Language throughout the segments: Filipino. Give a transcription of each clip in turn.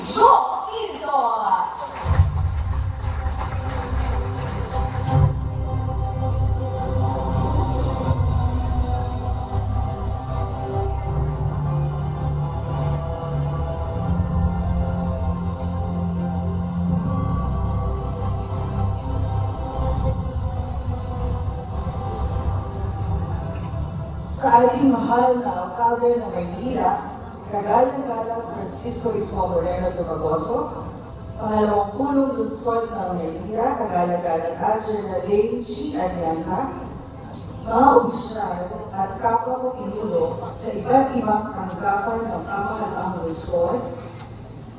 Joe Quinto. Sa ating mahal na alkalde ng Maynila, Kagalang-galang Francisco Ismo Moreno Dumagoso, pangalawang pulong Luzon ng Maynila, Kagalang-galang Adjernalay G. Anyasa, mga opisyal at kapwa ko pinuno sa iba't ibang tanggapan ng pamahalaang Luzon,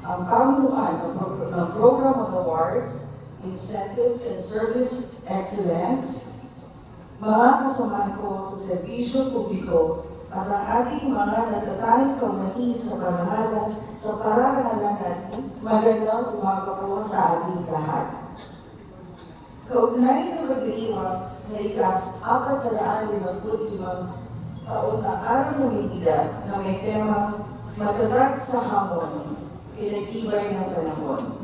ang pamunuan ng Program on Awards, Incentives and Service Excellence, mga kasamahan ko sa serbisyo publiko at ang ating mga natatanging kaumani sa parangalan sa parangalan natin, magandang umaga po sa ating lahat. Kaugnay ng pag-iiwang na ika-455 taon na araw ng Maynila na may temang matatag sa hamon, pinag-ibay ng panahon.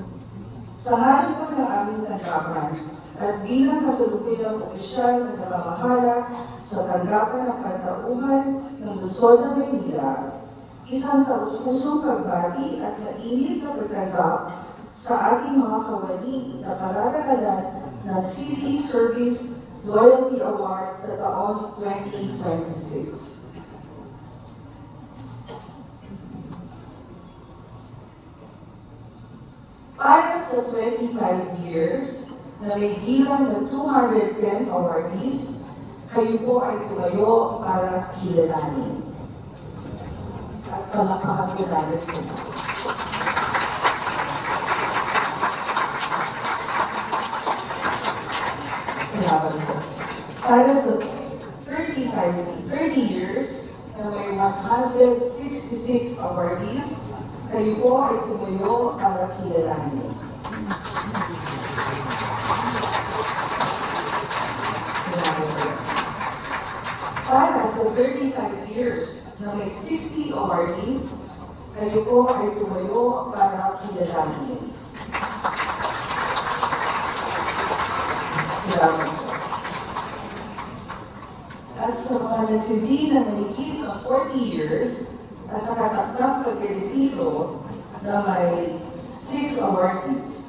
Sa ngalan po ng aming tanggapan, at bilang kasalukuyang opisyal na namamahala sa tanggapan ng katauhan ng Luzon ng Maynila, isang taus-pusong pagbati at mainit na pagtanggap sa ating mga kawani na parangalan na City Service Loyalty Award sa taon 2026. Para sa 25 years, na may bilang ng 210 awardees, kayo po ay tumayo para kilalanin. At palakpakan po natin sila. Salamat po. Para sa 30 years, na may 166 awardees, kayo po ay tumayo para kilalanin. Para sa 35 years na may 60 awardees, kayo po ay tumayo para kilalanin. Salamat po. At sa mga nagsilbi na mahigit ng 40 years at nakatakdang pagre-retiro na may 6 awardees,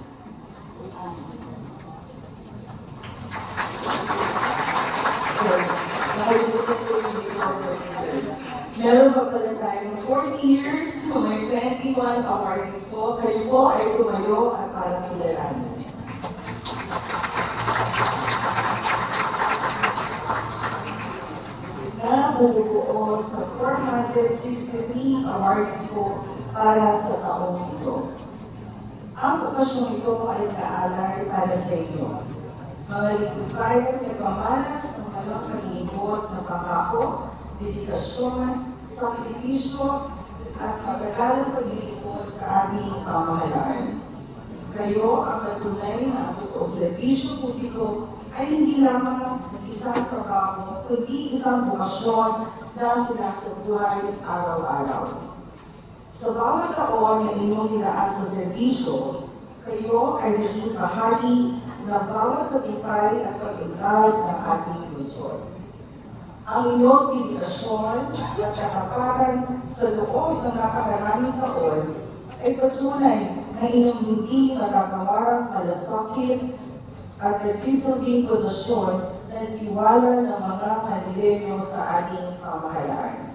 meron pa pala tayong 40 years, may 21 awardees po. Kayo po ay tumayo at parang kilalanin. Na bumubuo sa 463 awardees po para sa taong ito. Ang okasyong ito ay kaalay para sa inyo. Mga likod-bayang nagpamalas ng walang kaliibot na pangako, dedikasyon, sakripisyo, at matagalang paglilingkod sa ating pamahalaan. Kayo ang patunay na ang totoong serbisyo publiko ay hindi lamang isang trabaho, kundi isang bukasyon na sinasabuhay araw-araw. Sa bawat taon na inyong nilaan sa serbisyo, kayo ay naging bahagi ng bawat tagumpay at pag-unlad ng ating Luzon. Ang inyong dedikasyon at katapatan sa loob ng nakakaraming taon ay patunay na inyong hindi matatawarang malasakit at nagsisilbing pundasyon ng tiwala ng mga Manileño sa ating pamahalaan.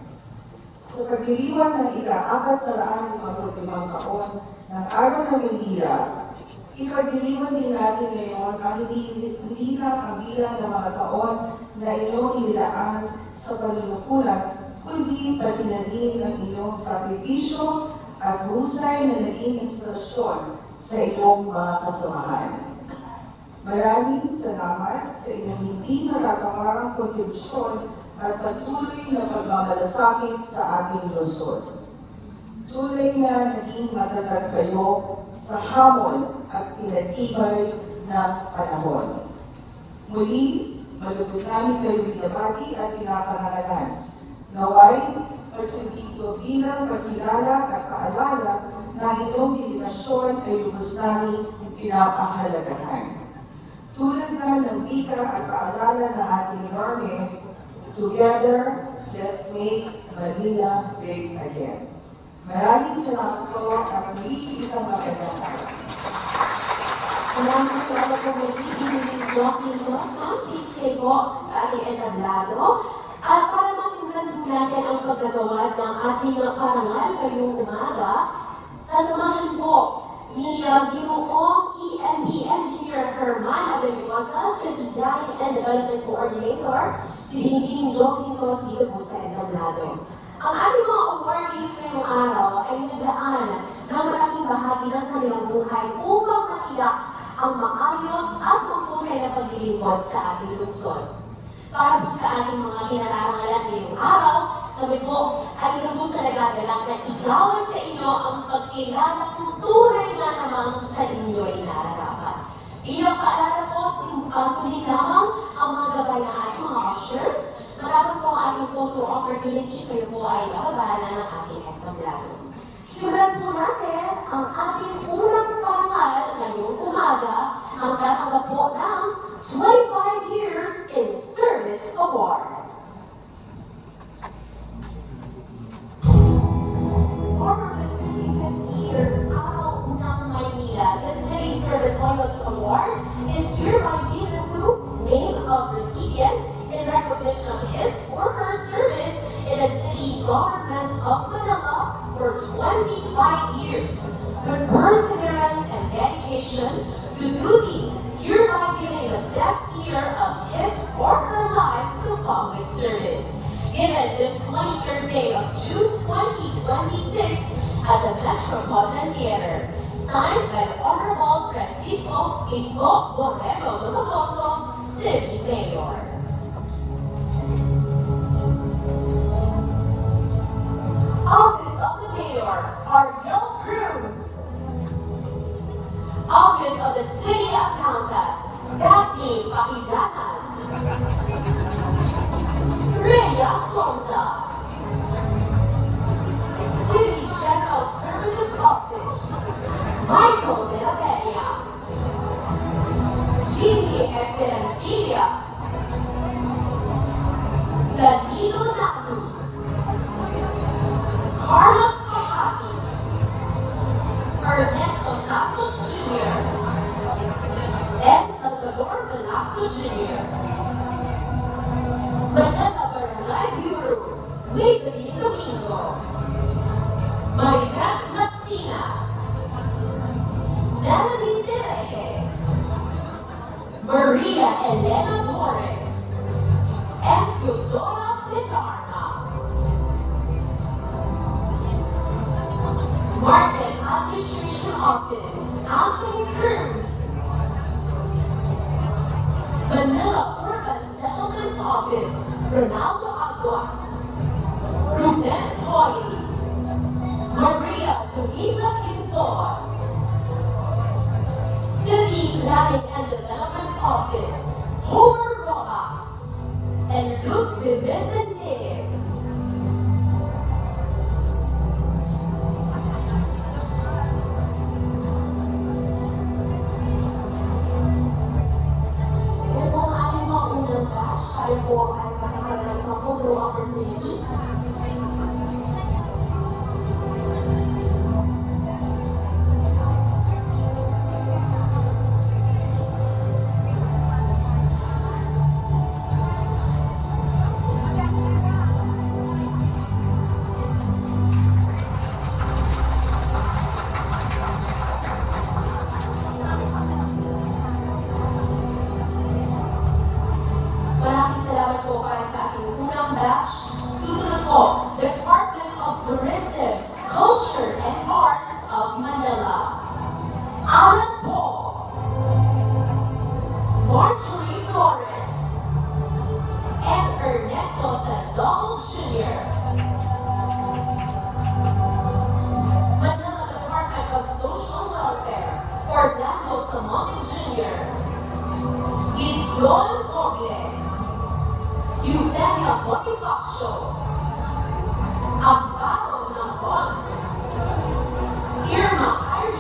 Sa pagdiriwang ng ika-455 taon ng Araw ng Maynila, ipagdiriwang din natin ngayon ang hindi lang ang bilang ng mga taon na inyong inilaan sa panunungkulan, kundi pati na rin ang inyong sakripisyo at husay na naging inspirasyon sa inyong mga kasamahan. Maraming salamat sa inyong hindi natatawarang kontribusyon at patuloy na pagmamalasakit sa ating Luzon. Tunay na naging matatag kayo sa hamon at pinag-ibay ng panahon. Muli, malugod namin kayo binabati at pinapangalan. Naway, persigido bilang pagkilala at paalala na inyong komunikasyon ay lubos namin pinapahalagahan. Tulad nga ng wika at paalala ng ating norme, together, let's make Manila great again. Maraming salamat po at muli isang magandang araw. Maraming salamat po muli, Pilipinas Jockey Lawson. Please stay po sa ating entablado. At para masimulan po natin ang paggagawa ng ating parangal ngayong umaga, sasamahan po ni Ginoong ENB Engineer Herman Abeliosa, Secretary and Development Coordinator, si Bingbing Joking Tos dito po sa entablado. Ang ating mga awardees ngayong araw ay nagdaan ng malaking bahagi ng kanilang buhay upang matiyak ang maayos at mahusay na paglilingkod sa ating Luzon. Para po sa ating mga pinararangalan ngayong araw, kami po ay lubos na nagdadalang na igawan sa inyo ang pagkilala kung tunay nga naman sa inyo'y nararapat. Bilang paalala po, sulit lamang ang mga gabay ng ating mga ushers. Matapos po ang ating photo opportunity, kayo po ay bababa na ng ating entablado. Simulan po natin ang ating unang parangal ngayong umaga, ang tatanggap po ng 25 Years in Service Award. For the 25th year Araw ng Maynila, the City Service Loyalty Award is hereby given to name of recipient in recognition of his or her service in the city government of Manila for 25 years, with perseverance and dedication to duty, hereby giving the best year of his or her life to public service. Given this 23rd day of June 2026 at the Metropolitan Theater, signed by the Honorable Francisco Isko Borrego Lumagoso, City Mayor. Office of the Mayor, Ariel Cruz. Office of the City Accountant, Daphne Pahidanan. Rhea Sonza. City General Services Office, Michael De La Peña. Jimmy Esperancilla. Danilo Nacruz. Carlos Cajati. Ernesto Santos Jr. and Salvador Velasco Jr. Manila Barangay Bureau, Maybelline Domingo. Marinas Latsina. Melanie Dereje. Maria Elena Torres. And Eudora Pitarna. Market Administration Office, Anthony Cruz. Manila Urban Settlements Office, Ronaldo Aguas. Ruben Hoy. Maria Luisa Quinzon. City Planning and Development Office, Homer Rojas. And Luz Bimendende. Tayo po ay makakalaga sa photo opportunity.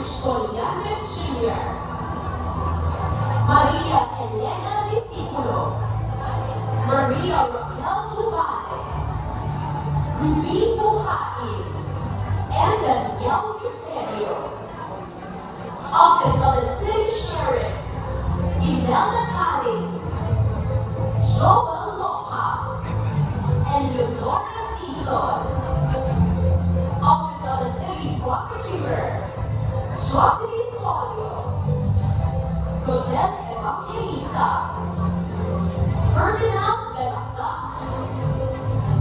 French Collianes Jr., Maria Elena Discípulo, Maria Raquel Tubane, Ruby Buhain, and Daniel Eusebio. Office of the City Sheriff, Imelda Kali, Joel Loja, and Leonora Sison. Office of the City Prosecutor, Jocelyn Polio, Rodel Evangelista, Ferdinand Velata,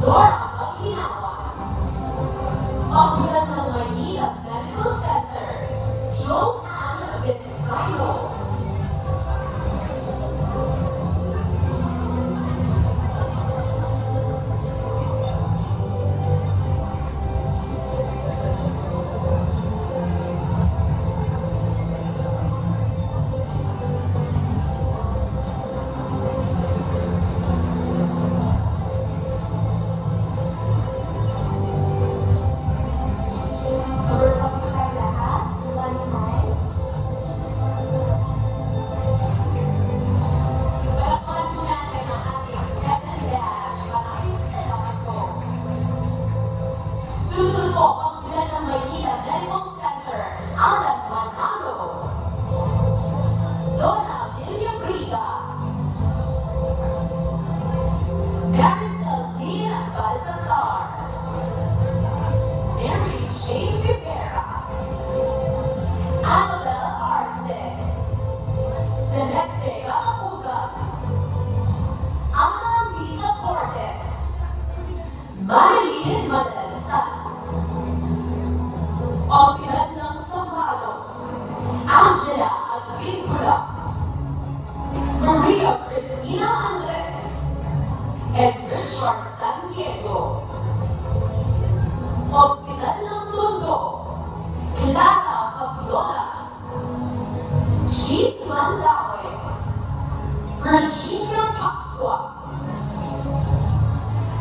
Dora Paginawan. Hospital ng Maynila Medical Center, Joanne Vizcaino. Susunod po, Hospital ng Maynila Medical Center, Alan Manalo, Donna Amelia Briga, Maricel Dina Baltazar, Mary Jane Rivera, Annabel Arce, Celeste Cacapuga, Ana Lisa Cortez, Marilyn Madanza, Hospital ng Sambalo, Angela Advincula, Maria Cristina Andres, and Richard San Diego. Hospital ng Tondo, Clara Fabiolas, Jean Mandawe, Virginia Pasqua,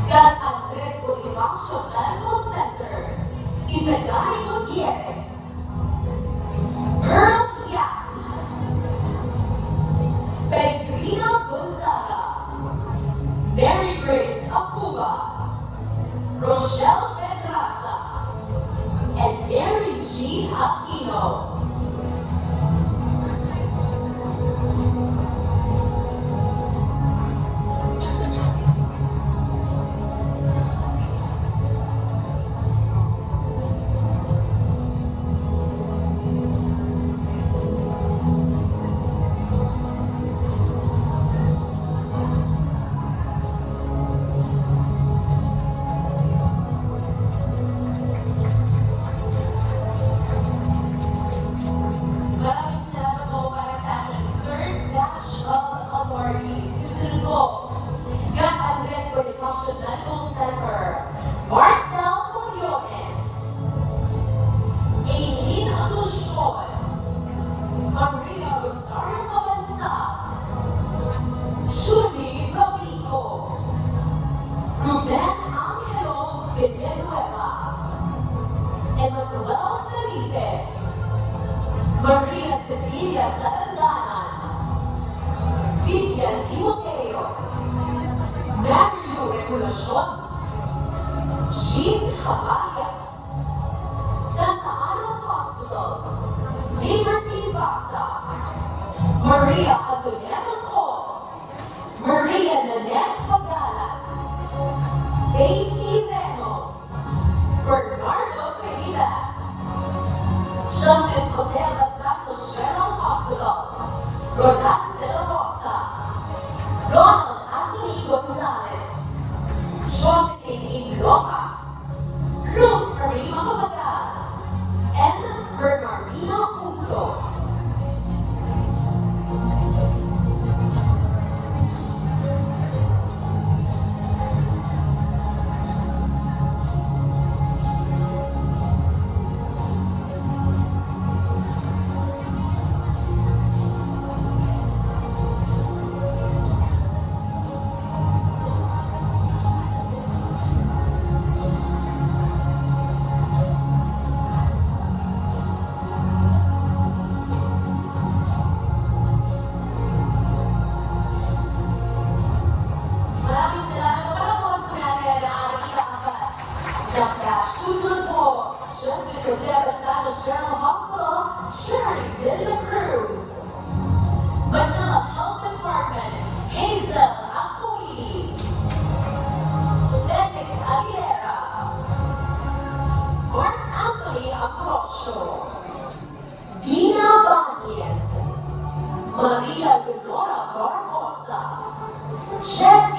San Andres Bonifacio Medical Center, Isagay Gutierrez, Earl Yap, Peregrina Gonzaga, Mary Grace Acuba, Rochelle Pedraza, and Mary Jean Aquino. Medical Center, Marcel Moriones, Aileen Asuncion, Maria Rosario Cabanza, Julie Robico, Ruben Angelo Villanueva, Emmanuel Felipe, Maria Cecilia Sarandanan, Vivian Timoteo, Mario Regulacion, Jean Havarias, Santa Ana Hospital, Liberty Basa, Maria Antonieta Cole, Maria Nanette Pagala, Daisy Reno, Bernardo Trinidad, Justice Jose Lazarus General Hospital, Rodan de la Rosa, Ronald Anthony Gonzalez, Josephine Ilocas, Rosemary Macabagal, and Bernardina Uclo.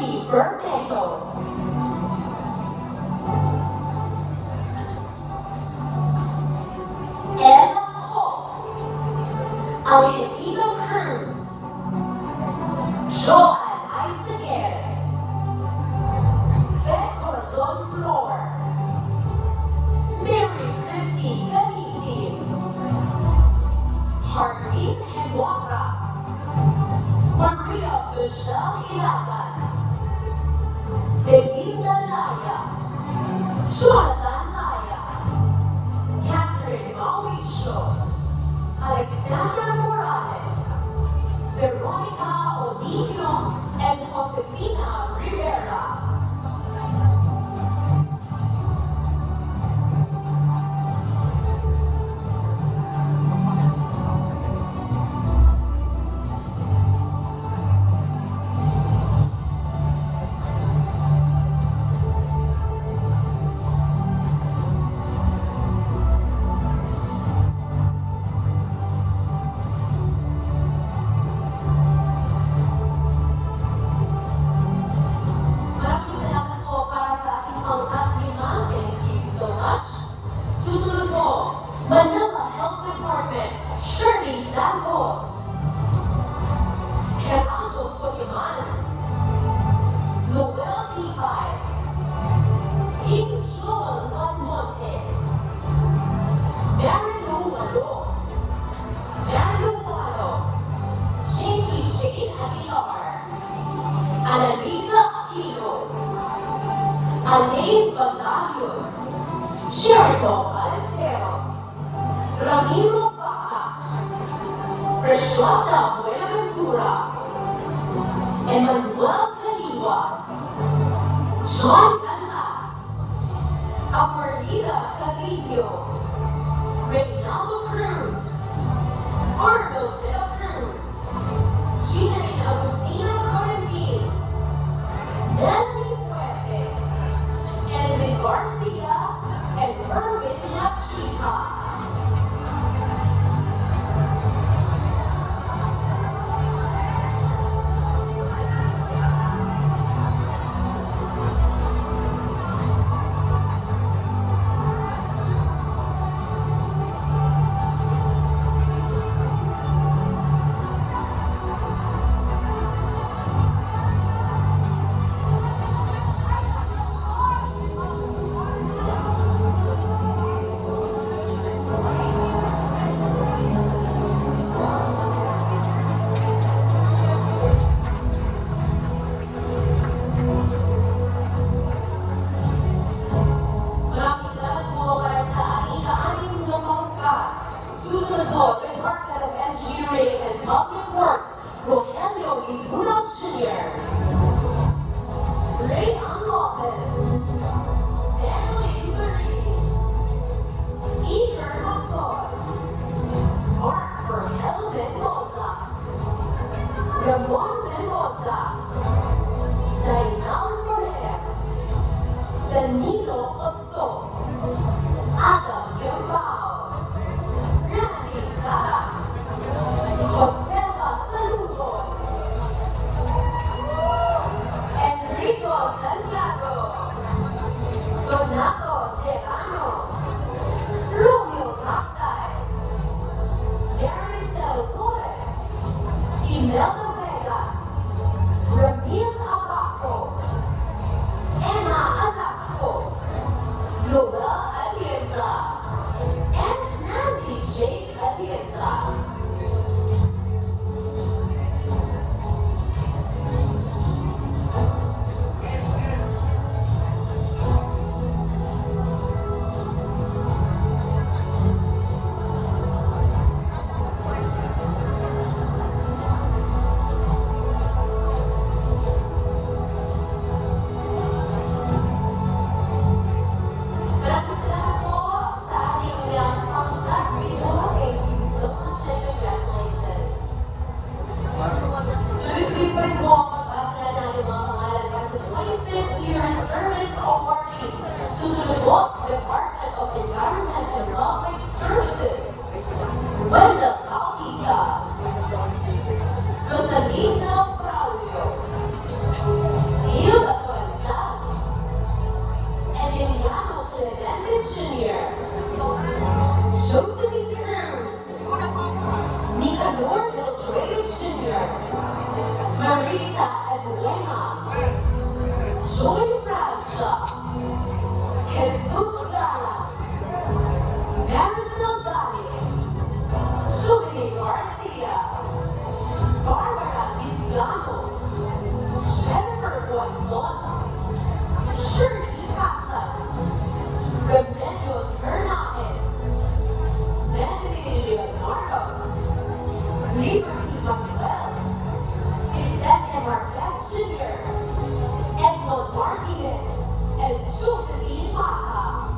Mercy Bermejo. Ella Ho. Alejandro Cruz. Joan Isaguer. Fe Corazon Flor. Mary Christine Canisi. Hardin Henwara. Maria Michelle Ilagan. Belinda Laya. Jonathan Laya. Catherine Mauricio. Alexander Morales. Veronica Odilio and Josefina Rivera. Maraming salamat po para sa ating pang-at 5. Thank you so much. Susunod po, Manila Health Department, Shirley Santos. Gerardo Soliman. Noel Tibay. Kim Joel Van Monte. Mary Lou Malo. Mary Lou Malo. Jane Aguilar. Annalisa Aquino, Alain Bagario, Jericho Balesteros, Ramiro Baca, Preciosa Buenaventura, Emmanuel Caniwa, John Canlas, Amarita Carrillo, Reynaldo Cruz, Arnold de la Cruz, Gina Agustina Valentin, Melanie Fuerte, Edwin Garcia, and Erwin Lachica. Maraming salamat po para sa ating ika-6 na pangkat. Susunod po, Department of Engineering and Public Works, Rogelio Ibunal Jr. Ray Ann Lopez. Evelyn Marie. Iker Masol. Mark Vergel Mendoza. Ramon Mendoza. Zainal Morer. Danilo Otto, Adam Gambao, Randy Sala, Joselva Saludo, Enrico Santiago, Donato Serrano, Romeo Tactay, Maricel Torres, Imelda Vegas, Ramil Abaco, Emma Alasco, Noel Atienza, and Nandy J. Atienza. Maraming salamat po sa ating pangkat 5. Thank you so much. Garcia, Barbara Lindano, Jennifer Guanzon, Shirley Casa, Remedios Hernandez, Natalie Leonardo, Liberty Manuel, Vicente Marquez Jr., Edmond Martinez, and Josephine Mata.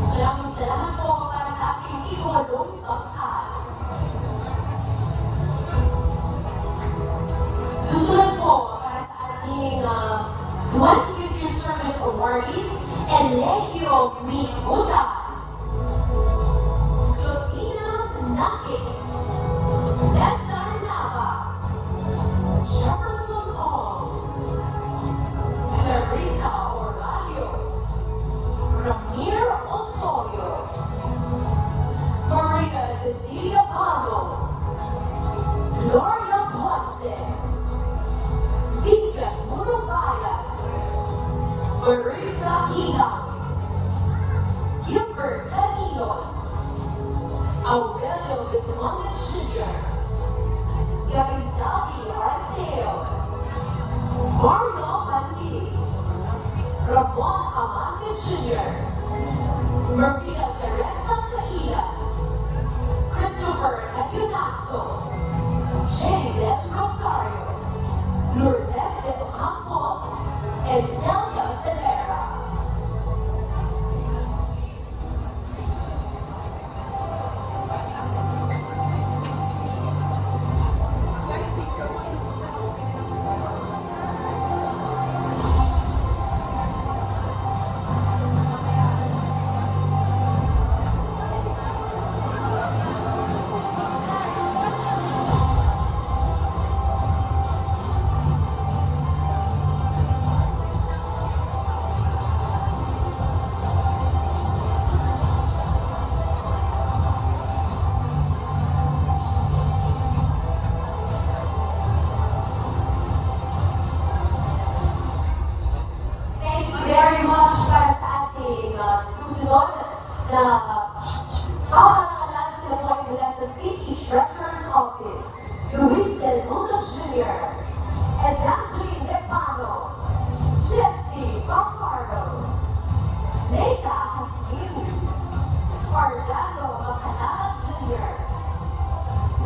Maraming salamat po para sa ating ikawadong pagkat. Susunod po para sa ating 25th Year Service Awardees, Elegio Miguda, Clotina Nakik, Cesar Nava, Jefferson Hall, Clarissa Oradio, Ramir Osorio, Maria Cecilia Pano, Gloria Ponce, Vivian Murubaya, Marisa Hilang, Gilbert Danilo, Aurelio Visconde Jr., Garizati Arceo, Mario Bandini, Ramon Amante Jr., Maria Teresa Caila, Christopher Aguinasco, Jay Del Rosario, Lourdes de Ocampo, and Celia De Vera. Thank you very much para sa ating susunod na kawalan sila po ay mula sa City Treasurer's Office, Luis Del Mundo Jr., Evangeline Depano, Jessie Bacardo, Leila Haslim, Orlando Macalaba Jr.,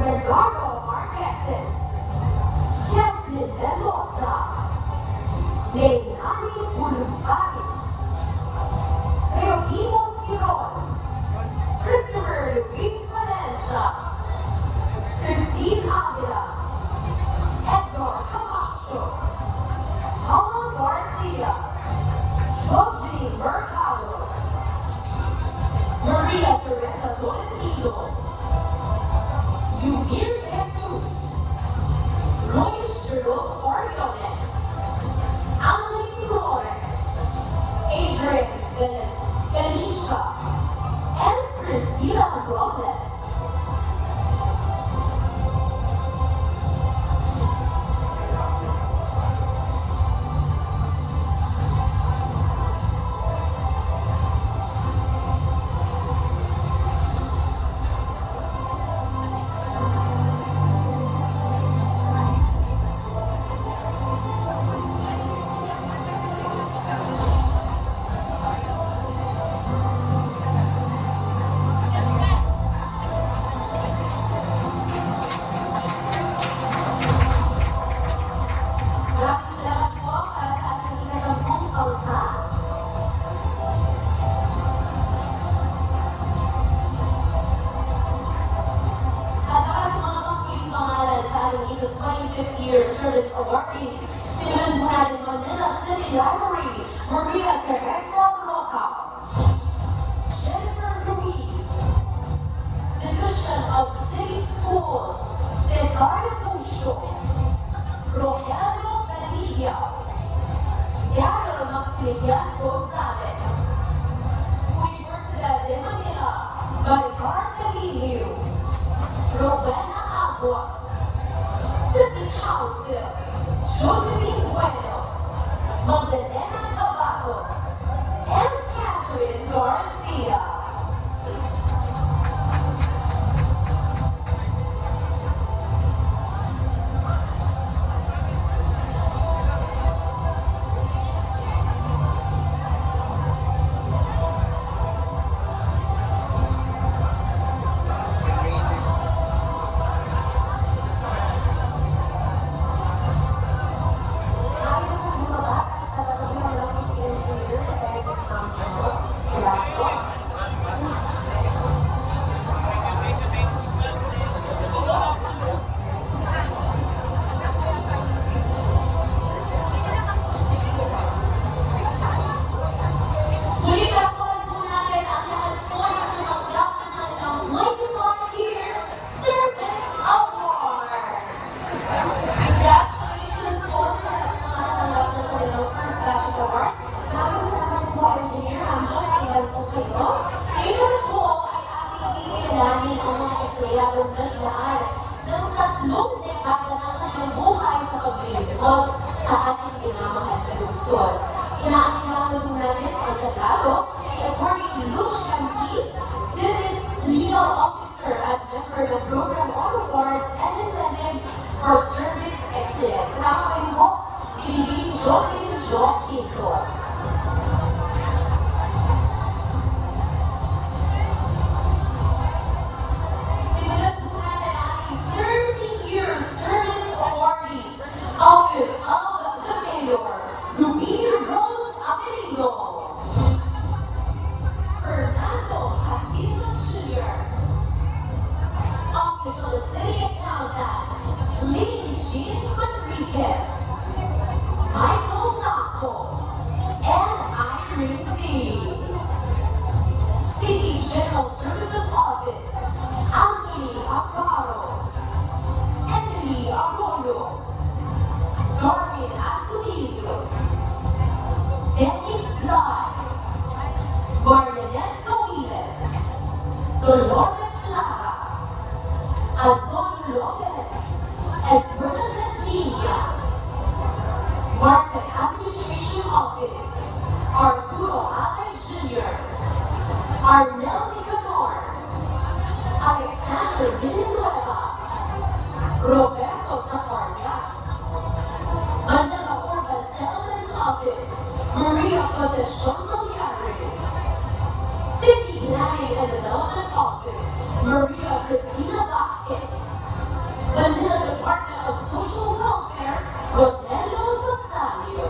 Ricardo Marqueses, Jasmine Mendoza, Leilani Bulumbari, Teodimo Siron, Christopher Luis Valencia, Christine Avila, Edgar Camacho, Paula Garcia, Josie Mercado, Maria Teresa Tolentino, Yumir Jesus, Royce Jerome Oriones, Anthony Flores, Adrian Belisha, and Priscilla Gomez. Library, Maria Teresa Roca. Jennifer Ruiz, Division of City Schools, Cesario Pucho. Rogelio Padilla. Daryl Maximilian Gonzalez. Universidad de Manila, Maricar Calillo. Rowena Aguas. City Council, Josephine Bueno. Magdalena Tabaco. And Catherine Garcia. ng tatlong dekada ng kanyang buhay sa paglilingkod sa ating minamahal na lungsod. Inaangkalaman po natin sa enkargado si Atty. Luz Camquis, Civil Legal Officer at member ng Program on Awards and Incentives for Service Excellence. Kasama ko rin po si Bibi Jocelyn Jo Quintos. Office of the Mayor, Rubina Rose Aquilino. Fernando Jacinto Jr. Office of the City Accountant, Lynn Jean Rodriguez. Michael Sacco. And Irene C. City General Services Office, Anthony Aparo. Emily Arroyo. Doreen Astudillo, Dennis Bly, Marianette Coilen, Dolores Lara, Antonio Lopez, and Bernadette Villas. Market Administration Office, Arturo Alay Jr., Arnel Nicanor, Alexander Villanueva, Roberto Zafarrias, Manila Urban Settlements Office, Maria Concepcion Magliari. City Planning and Development Office, Maria Cristina Vasquez. Manila Department of Social Welfare, Rodelio Vasalio.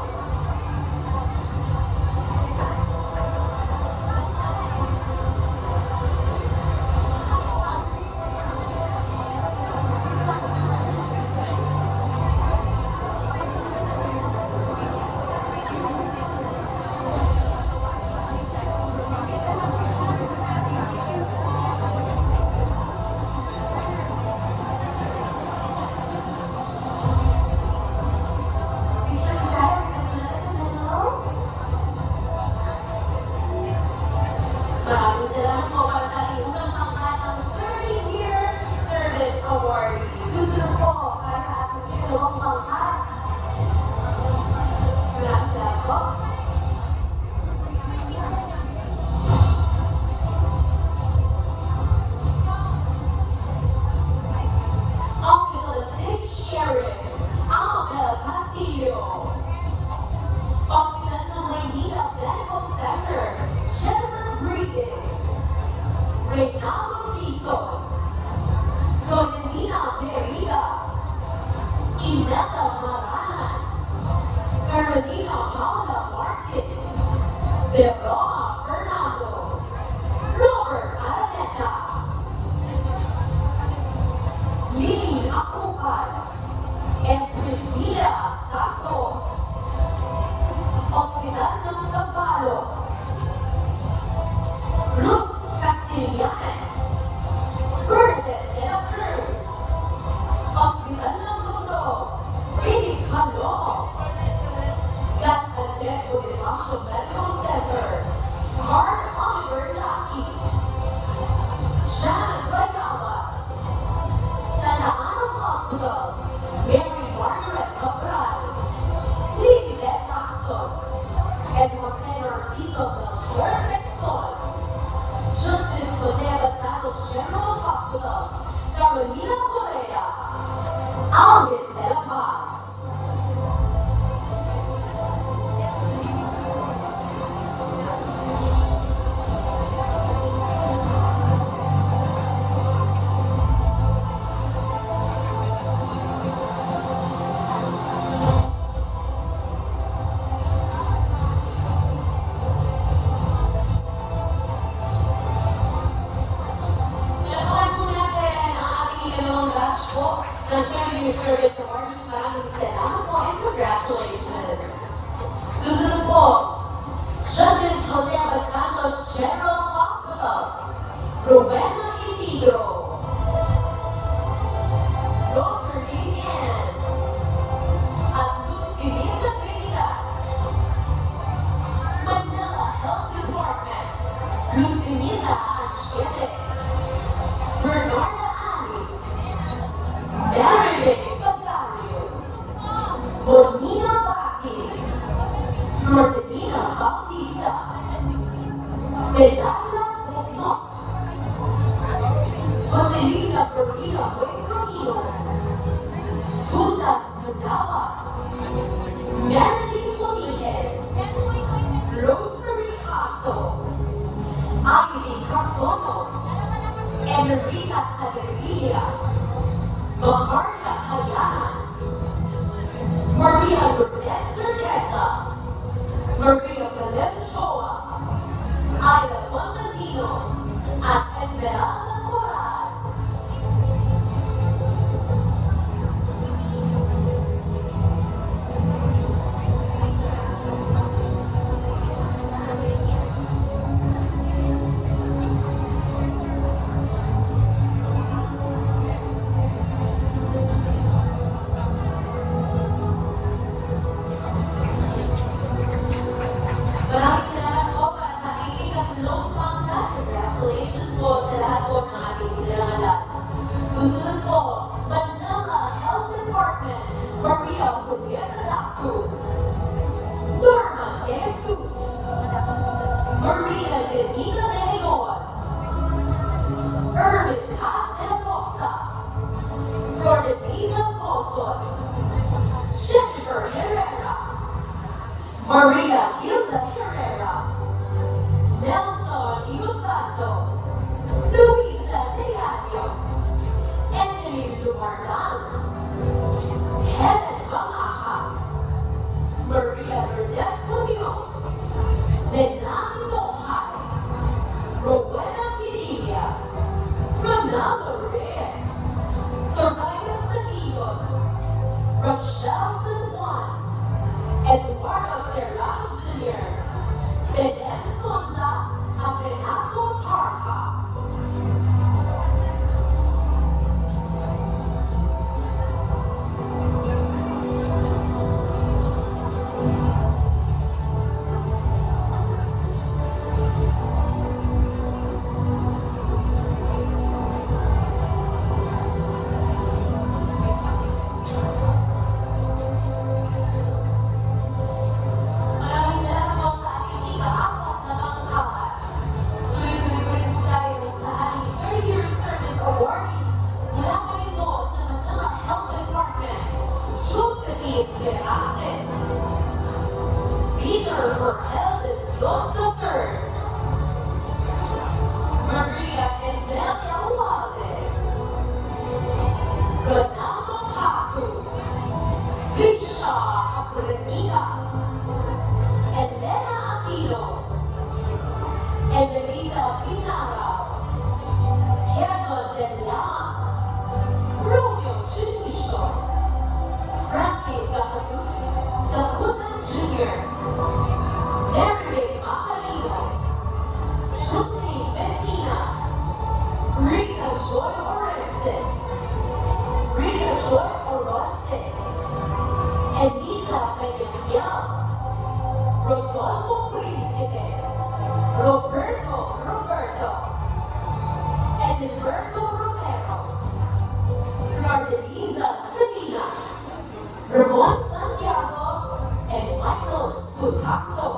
Maraming salamat po para sa ating unang pangkatang 30-year Service Award. Susunod po para sa ating ikalawang pangkat. Maraming salamat po. Office of the City Sheriff, Amabel Castillo. Hospital ng Maynila Medical Center, Jennifer Breeden. Reynaldo Fiso. Florentina Merida. Ineta Maranan. Carolina Paula Martin. Veroa Fernando. Robert Araneta. Lily Akupan. And Priscilla Santos. Narciso Melchor Sexton, Justice Jose Abazanos General Hospital, Carolina Correa, Alvin de la Paz. ng 30-year service awardees. Maraming salamat po and congratulations. Susunod po, Justice Jose Abazanos General Hospital, Rowena Isidro, Rosalie Tan, at Luz Pimentel Trinidad. Manila Health Department, Luz Pimentel Anchiete, Bernarda Anit, Maribel Pagdalio, Bonina Baki, Flordelina Bautista, Dedana Bofnot, Joselina Florina Buencamino, Susan Madawa, Marilyn Monique, Rosemary Hasso, Ivy Casono, Enrica Alegria, Maharka Hayana, Maria Lourdes Certeza, Maria Valenchoa, Ida Constantino, at Esmeralda Coral. Maraming salamat po para sa ating ikatlong pangkat. Congratulations po sa lahat po ng ating nilalang. Susunod po, Manila Health Department, Maria Julieta Lactu, Norma De Jesus, Maria Denita De Leon, Erwin Paz de la Rosa, Flordelisa Pozoy, Jennifer Herrera, Maria Hilda Herrera, Nelson Inosanto, Luisa Deanio, Emily Lumardan, Helen Mangajas, Maria Lourdes Munoz, Nenang Mohay, Rowena Quirilla, Ronaldo Reyes, Soraya Saligon, Rochelle San Juan, Eduardo Serrano Jr., Belen Sonza, at Renato Tarca. Maraming salamat po sa ating ika-apat na pangkat. Tuloy-tuloy pa rin po tayo sa ating 30-year service awardees. Mula pa rin po sa Manila Health Department, Josephine Velasquez, Peter Verhel de Dios III, Maria Estelia Uvalde, Ronaldo Pacu, Krisha Aprenita, Elena Aquino, Edelita Pinara, Quezon de Las, Romeo Chinicho, Frankie Gacutan Jr., Mary Macalino, Jose Messina, Rita Joy Orense, Elisa Benedial, Rodolfo Principe, Roberto, Edilberto Romero, Flordelisa Salinas, Ramon Santiago, and Michael Sutaso.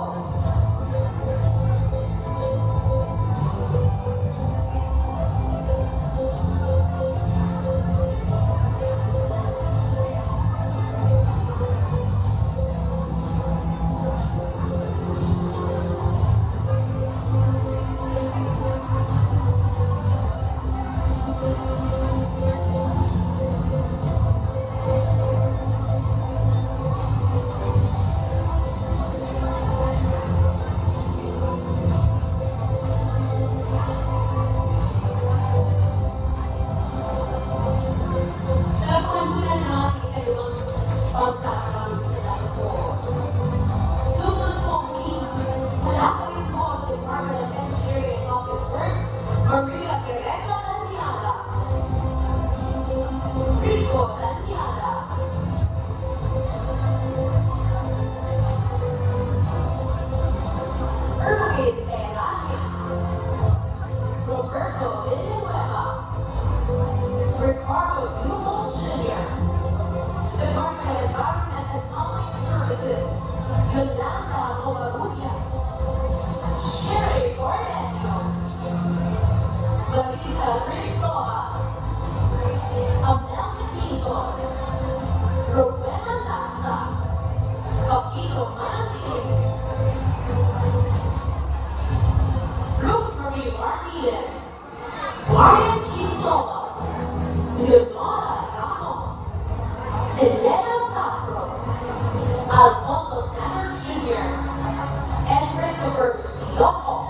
Ilocos.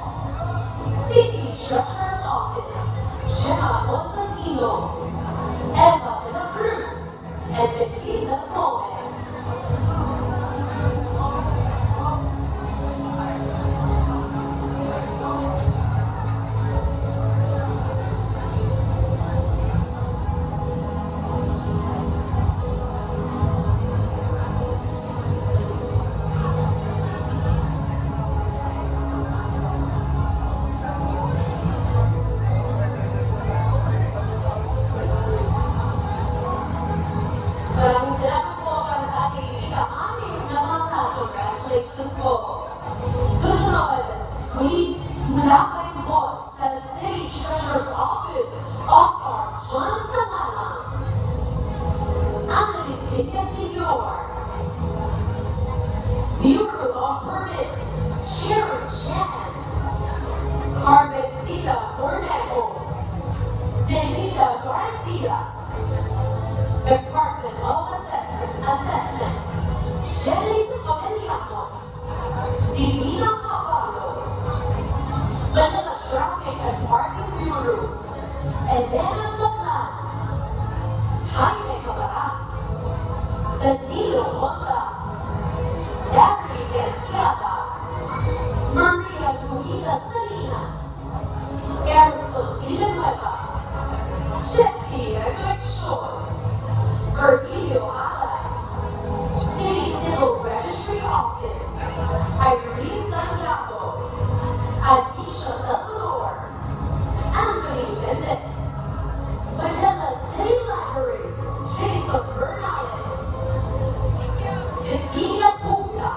City Treasurer's Office, Gemma Constantino, Eva de la Cruz, and Pepita Gomez. Maraming salamat po para sa ating ika-amin na mga congratulations po. Susunod, mula pa rin po sa City Treasurer's Office, Oscar John Samala, Annalyn Villaseñor, Bureau of Permits, Sherry Chan, Carmen Sita Cornejo, Denita Garcia, Department of Assessment, Shelly Camelianos, Divina Caballo, Manila Traffic and Parking Bureau, Elena Sotlan, Jaime Cabaras, Danilo Honda, Gary Esquiada, Maria Luisa Salinas, Erson Villanueva, Jessie Resurrection, Virgilio Alay, City Civil Registry Office, Irene Santiago, Anisha Salvador, Anthony Mendez, Manila City Library, Jason Bernales, Cecilia Puga.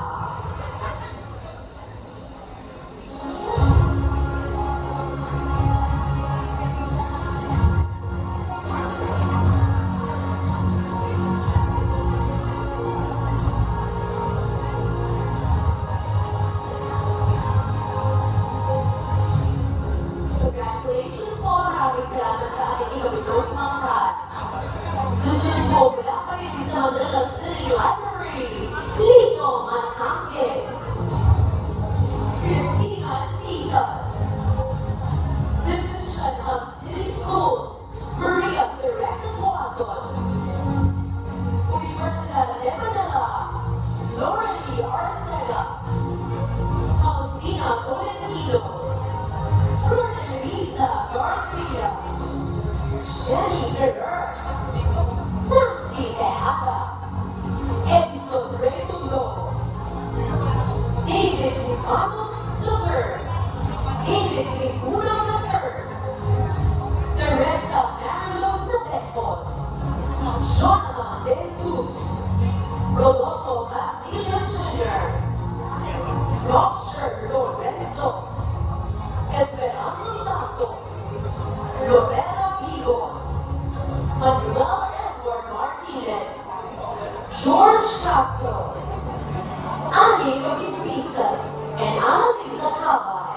Congratulations po, maraming salamat sa ating ikabitong mga. Susunod po, mula pa rin sa Manila City Library, Lito Masangke, Christina Cesar, Division of City Schools, Maria Teresa Tuazon, Universidad de Manila, Lauren E. Arcega, Faustina Tolentino, Lisa Garcia, Jenny Ferrer, Nancy Tejada, Edson Raimundo, David Ivano III, David Rimuna III, Teresa Marilo Satepon, Jonathan De Jesus, Rodolfo Castillo Jr., Roger Lorenzo, Esperanza Santos, Lorena Vigo, Manuel Edward Martinez, George Castro, Annie Gabispisa, and Annalisa Cabay.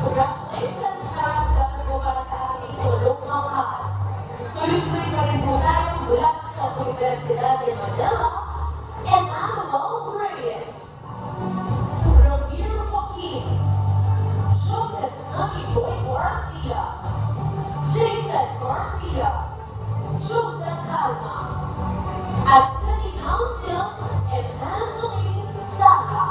Congratulations! Maraming salamat po para sa ating tulong mga. Tuloy-tuloy pa rin po tayo mula sa Universidad de Manila, Emmanuel Reyes, Ramiro Joaquin, Joseph Sunny Boy Garcia, Jason Garcia, Joseph Calma, as City Council, Evangeline Sala.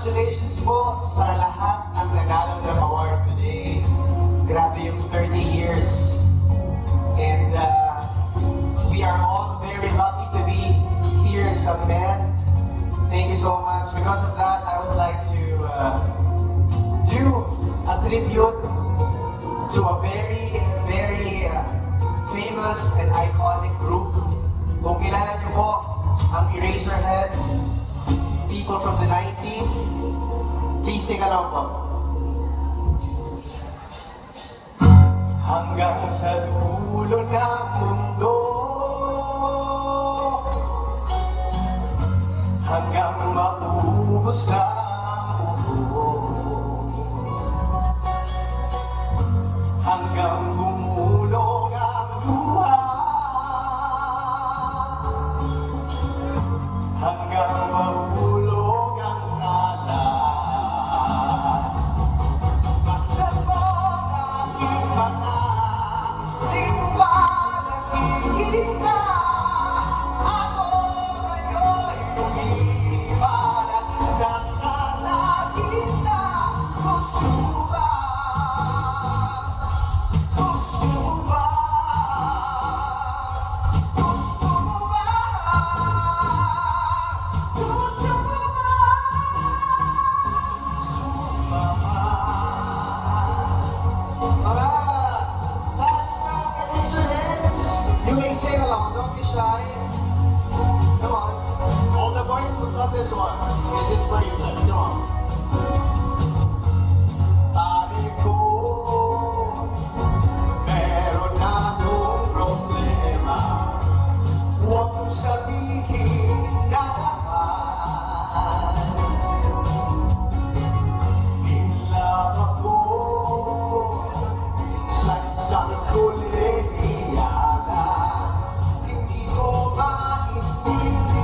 congratulations po sa lahat ng nanalo ng award today. Grabe yung 30 years. And we are all very lucky to be here sa Met. Thank you so much. Because of that, I would like to do a tribute to a very, very famous and iconic group. Kung kilala niyo po ang Eraserheads, people from the 90s, please sing along po. Hanggang sa dulo ng mundo, hanggang maubos ang ubo, hanggang gumulong ang luha, hanggang mahulog ang alak. Basta po ang aking mata, di mo ba nakikita? Ako ngayon'y lumilipad at nasa langit na. Gusto mo ba? Gusto mo ba? Gusto mo ba? Gusto mo ba? Sumama. Mga fans ng Eraserheads, you may sing along, don't be shy. Come on. All the boys will love this one. This is for you guys, come on. Tabi ko, meron akong problema. Huwag mong sabihin na naman. Inlove ako sa isang kolehiyala. Hindi ko maintindihan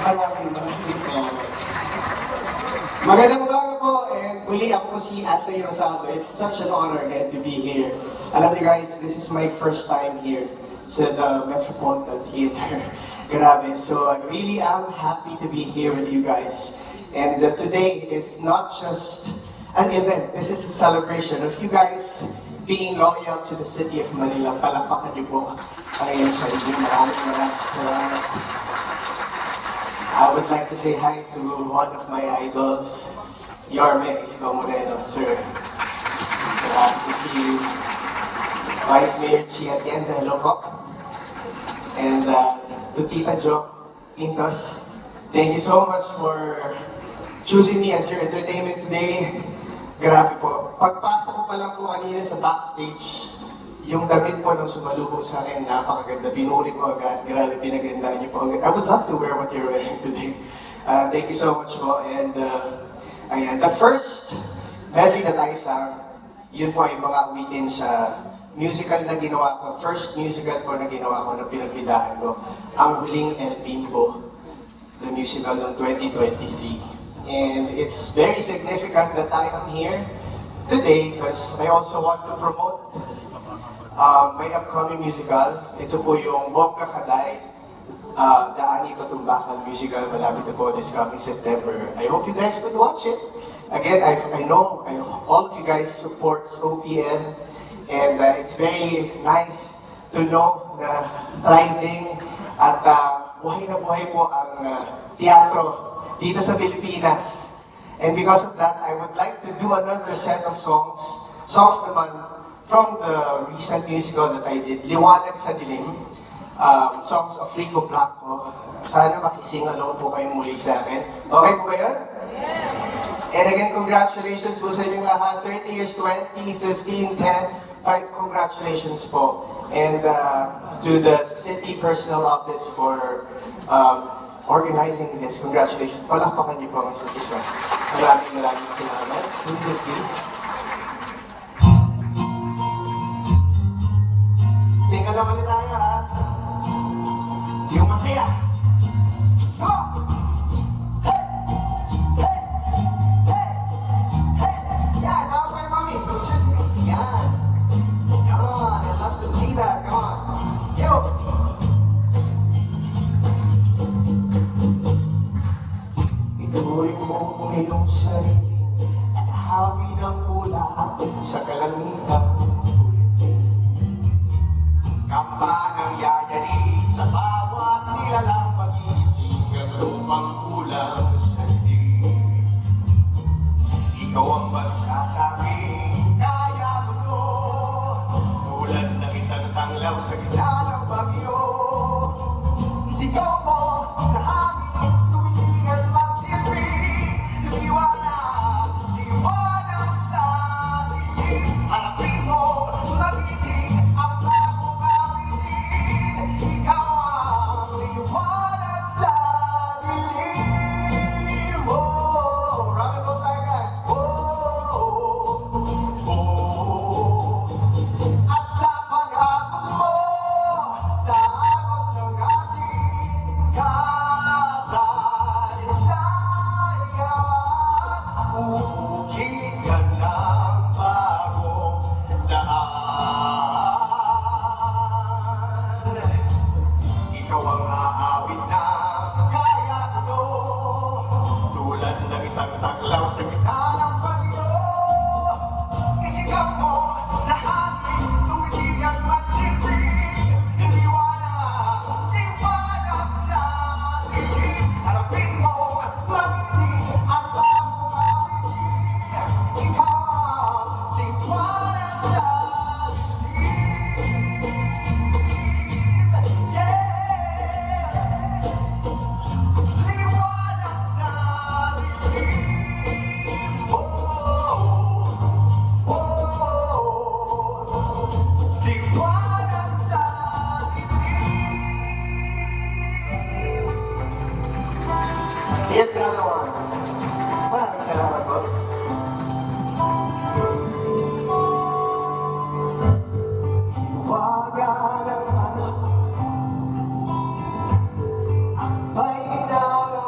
Maraming salamat. Magandang umaga po, and muli ako po si Anthony Rosado. It's such an honor again to be here. Alam niyo guys, this is my first time here sa the Metropolitan Theater. Grabe, so I really am happy to be here with you guys. And today is not just an event, this is a celebration of you guys being loyal to the city of Manila. Palakpakan niyo po ang iyong sarili. Maraming salamat. I would like to say hi to one of my idols, Yorme Isko Moreno, sir. So happy to see you. Vice Mayor Chi Atienza, hello po. And to Tita Jo Pintos, thank you so much for choosing me as your entertainment today. Grabe po. Pagpasok ko pa lang po kanina sa backstage, yung damit po nung sumalubong sa akin, napakaganda. Pinuri ko agad. Grabe, pinagandaan niyo po. I would love to wear what you're wearing today. Thank you so much po. And ayan, the first medley na tayo sang, yun po ay mga awitin sa musical na ginawa ko. First musical po na ginawa ko, na pinagbidahan ko. Ang Huling El Bimbo, the musical noong 2023. And it's very significant that I am here today because I also want to promote my upcoming musical. Ito po yung Bongga Kaday, the Ani Batumbakan musical. Malapit na po this coming September. I hope you guys could watch it. Again, I know all of you guys supports OPM, and it's very nice to know na thriving at buhay na buhay po ang teatro dito sa Pilipinas. And because of that, I would like to do another set of songs naman from the recent musical that I did, Liwanag sa Dilim, songs of Rico Blanco. Sana makising along po kayo muli sa akin. Okay po ba yun? Yeah. And again, congratulations po sa inyong lahat. 30 years, 20, 15, 10, 5, congratulations po. And to the City Personnel Office for organizing this, congratulations. Palakpakan niyo po ang isa't isa. Maraming salamat. Music, please. Singa naman ulit tayo, ha? Yung masaya. Go! Hey! Hey! Hey! Hey! Yan, tama pa yung mami. Yan. Come on, I love to see that. Come on. Yo! Ituloy mo ngayong sarili at hawi ng pula sa kalangitan. Kamba ng yayari sa bawat nilalang mag-iising ang lupang kulang sa dilim. Ikaw ang magsasabing kaya mo to, tulad ng isang tanglaw sa gitna ng bagyo. Isigaw mo sa hangin, tumitig at magsilbi, liwanag, liwanag sa dilim. Harapin mo, magiting ang bagong ikaw ang liwanag sa dilim. Oh, ramen po tayo guys. At sa pag-agos mo, sa agos ng ating kasaysayan, uukit ka ng bagong daan. Ikaw ang aawit na kaya ito, tulad ng isang taglaw sa gitna ng bagyo. Isigaw mo sa hangin, tumitig at magsilbi, liwanag, liwanag sa dilim. Harapin mo, magiting ang bagong awitin, ikaw ang liwanag sa dilim. Liwanag sa dilim. Oh, liwanag sa dilim. Here's another one. Maraming salamat po. Hiwaga ng anak, akbay na ng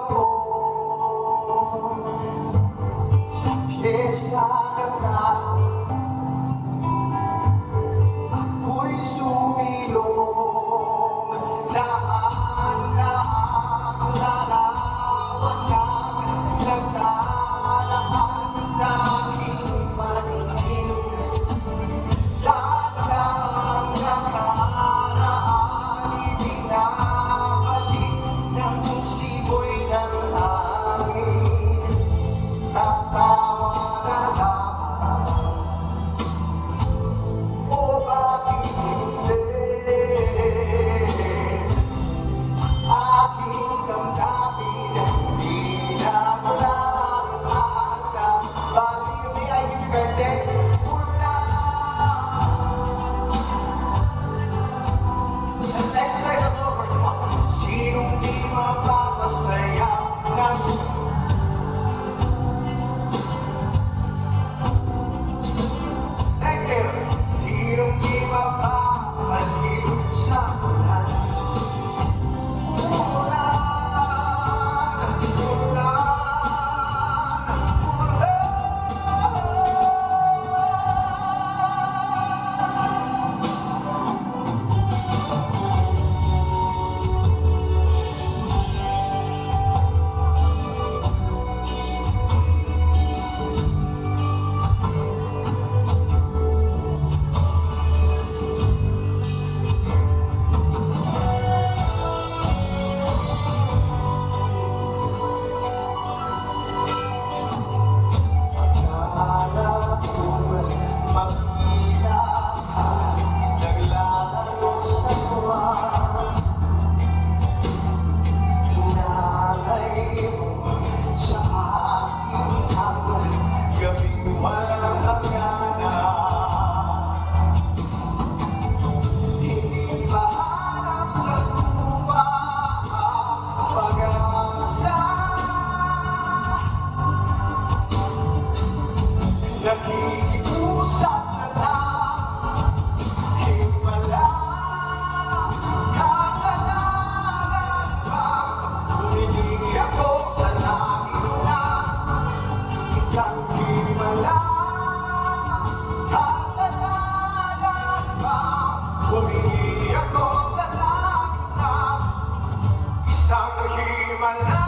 Isang himala,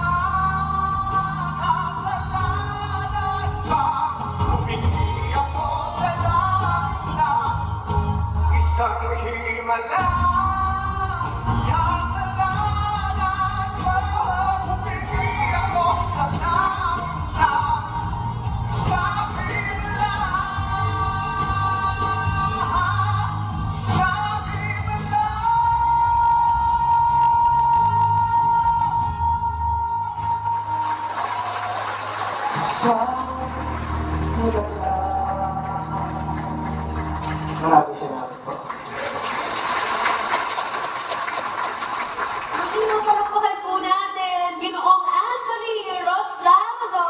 kasalanan ba? Humingi ako sa langit na isang himala, kasalanan ba? Humingi ako sa langit na isang himala, isang himala. Maraming salamat po. Muli palakpakan po natin, Ginoong Anthony Rosado.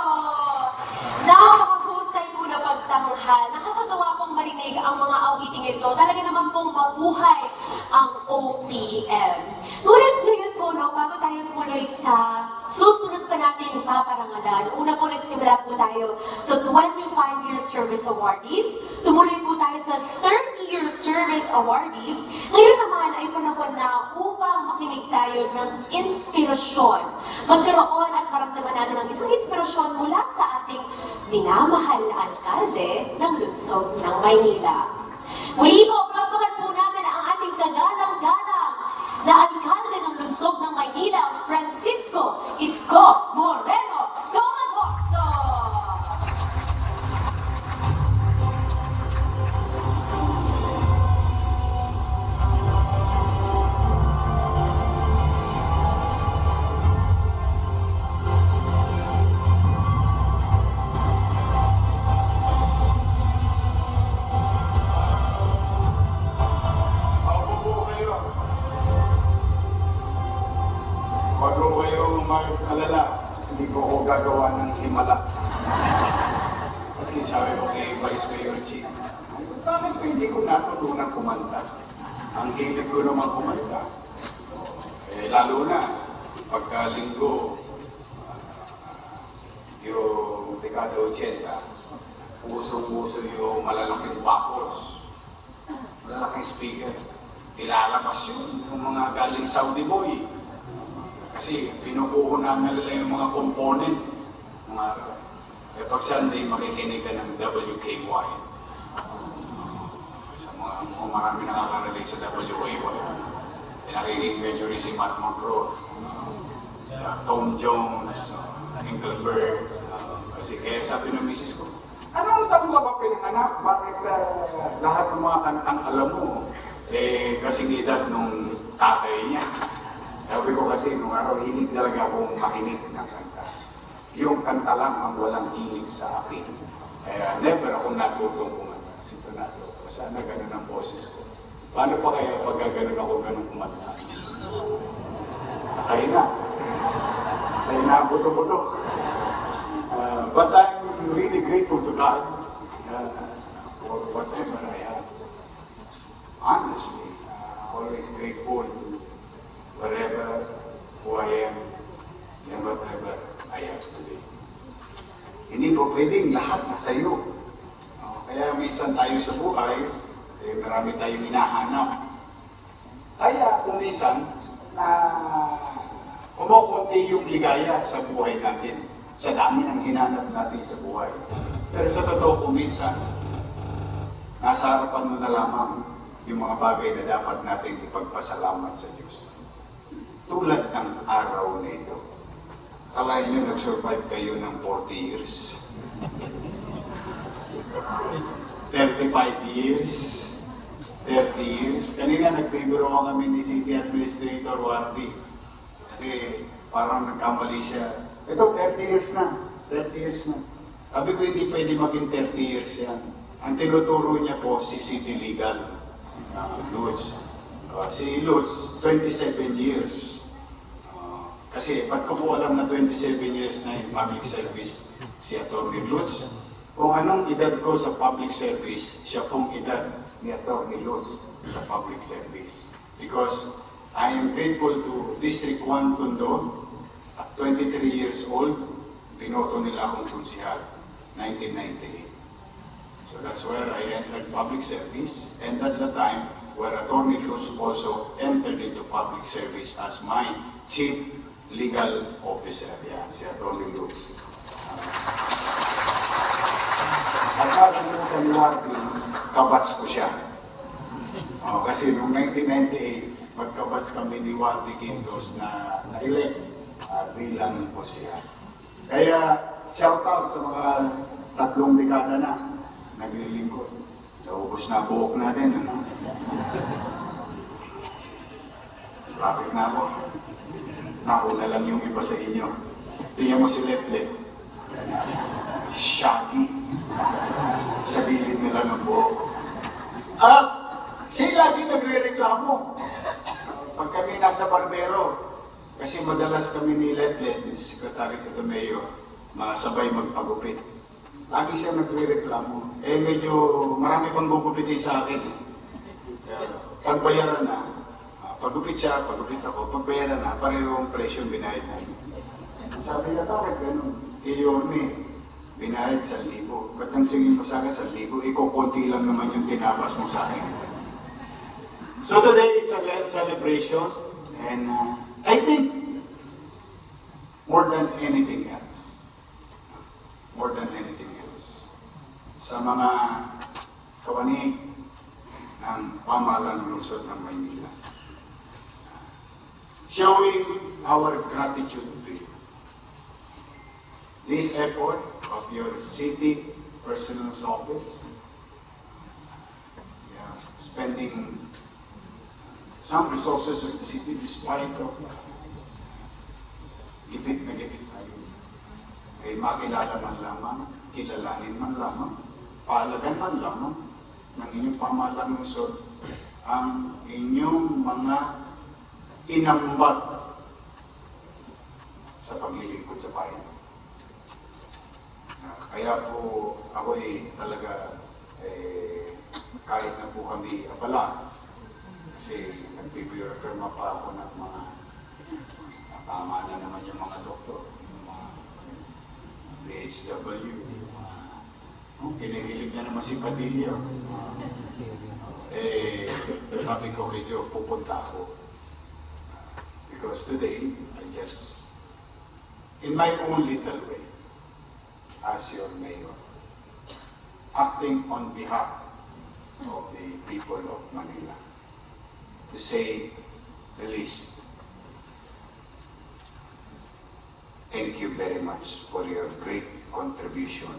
Napakahusay po na pagtanghal. Nakakatawa pong marinig ang mga awiting ito. Talaga naman pong mabuhay ang OPM. Ngunit ngayon po, no, bago tayo tumuloy sa susunod pa natin paparangalan, una po nagsimula po tayo sa 25-year service awardees. Tumuloy po tayo sa 30-year service awardee. Ngayon naman ay panahon na upang makinig tayo ng inspirasyon. Magkaroon at maramdaman natin ng isang inspirasyon mula sa ating minamahal na alkalde ng lungsod ng Maynila. Muli po, palakpakan po natin ang ating kagalang-galang na alkalde ng lungsod ng Maynila, Francisco Isko Moreno Domagoso. Bago kayo mag-alala, hindi ko ako gagawa ng himala. Kasi sabi ko kay Vice Mayor Chief, bakit ko hindi ko natutunan kumanta? Ang hilig ko naman kumanta. Lalo na, pagkalinggo, yung dekada 80, puso-puso yung malalaking wackos, malalaking speaker. Ilalabas yun, yung mga galing Saudi boy. Kasi pinukuhunan nila yung mga component. Pag Sunday, makikinig ka ng WKY. Sa mga marami nakaka-relate sa WKY. Nakikinig nyo rin si Matt McGraw, Tom Jones, Engelberg. Kasi kaya sabi ng misis ko, anong taon ka ba pinanganak? Bakit lahat ng mga kantang alam mo? Kasing edad nung tatay niya. Sabi ko kasi nung araw, hilig talaga akong makinig ng kanta. Yung kanta lang ang walang hilig sa akin. Kaya never akong natutong kumanta. Sintonado ko. Sana ganun ang boses ko. Paano pa kaya pag ganun ako ganun kumanta? Tayo na. Tayo na, buto-buto. But I'm really grateful to God for whatever I have. Honestly, always grateful to wherever, who I am, and whatever I have today. Hindi po pwedeng lahat nasa iyo. Kaya minsan tayo sa buhay, marami tayong hinahanap. Kaya kung minsan, na kumukunti yung ligaya sa buhay natin, sa dami ng hinanap natin sa buhay. Pero sa totoo kung minsan, nasa harapan mo na lamang yung mga bagay na dapat natin ipagpasalamat sa Diyos. Tulad ng araw na ito. Kalahin nyo, nag-survive kayo ng 40 years. 35 years. 30 years. Kanina nagbibiro kami ni City Administrator Wardy. Kasi parang nagkamali siya. Ito, 30 years na. 30 years na. Sabi ko hindi pwede maging 30 years yan. Ang tinuturo niya po si City Legal. Lutz. Si Lutz, 27 years. Kasi ba't ko po alam na 27 years na in public service si Atty. Lutz? Kung anong edad ko sa public service, siya pong edad ni Atty. Lutz sa public service. Because I am grateful to District 1 Tondo. At 23 years old, binoto nila akong konsihal, 1998. So that's where I entered public service, and that's the time where Atty. Lutz also entered into public service as my chief legal officer. Yan, si Atty. Luz. At nakalimutan ni Wardy, kabats ko siya. Kasi noong 1998, magkabats kami ni Wardy Quintos na na-elect bilang posya. Kaya shout out sa mga 3 dekada na naglilingkod. Naubos na buhok natin. Ano? Traffic na ako. Nauna lang yung iba sa inyo. Tingnan mo si Letlet. Shaggy. Sa gilid nila ng buhok. Siya lagi nagre-reklamo. Pag kami nasa barbero, kasi madalas kami ni Letlet, ni Secretary to the Mayor, masabay magpagupit. Lagi siya nagre-reklamo. Medyo marami pang gugupitin sa akin. Pagbayaran na, pagupit siya, pagupit ako, pagbayaran na, parehong presyo binayad na. Sabi niya, bakit ganun? Yorme, binayad 1,000. Ba't ang singin mo sa akin 1,000? Konti lang naman yung tinabas mo sa akin. So today is a celebration, and I think more than anything else, sa mga kawanig ng pamahalaan lungsod ng Maynila, showing our gratitude to you. This effort of your city personal's office, spending some resources of the city despite of gipit na gipit tayo. Ay makilala man lamang, kilalanin man lamang, paalagan man lamang ng inyong pamahalang lungsod ang inyong mga inambag sa paglilingkod sa bayan. Kaya po ako talaga kahit na po kami abala, kasi nagpipirma pa ako ng mga tama na naman yung mga doktor, yung mga BHW, yung mga kinikilig na naman si Padilla. Sabi ko kay Joe, pupunta ako. Because today, I just, in my own little way, as your mayor, acting on behalf of the people of Manila, to say the least, thank you very much for your great contribution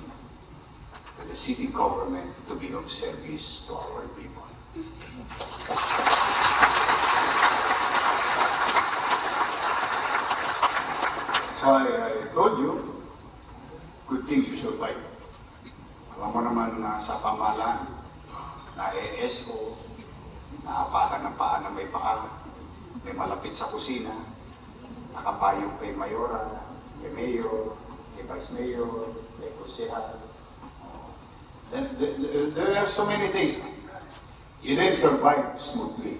to the city government to be of service to our people. So I told you, good thing you survived. Alam mo naman na sa pamahalaan, na ESO, naapakan ng paa na may paa, may malapit sa kusina, nakapayong kay Mayora, kay Mayor, kay Vice Mayor, kay Konsehal. There are so many things. You didn't survive smoothly.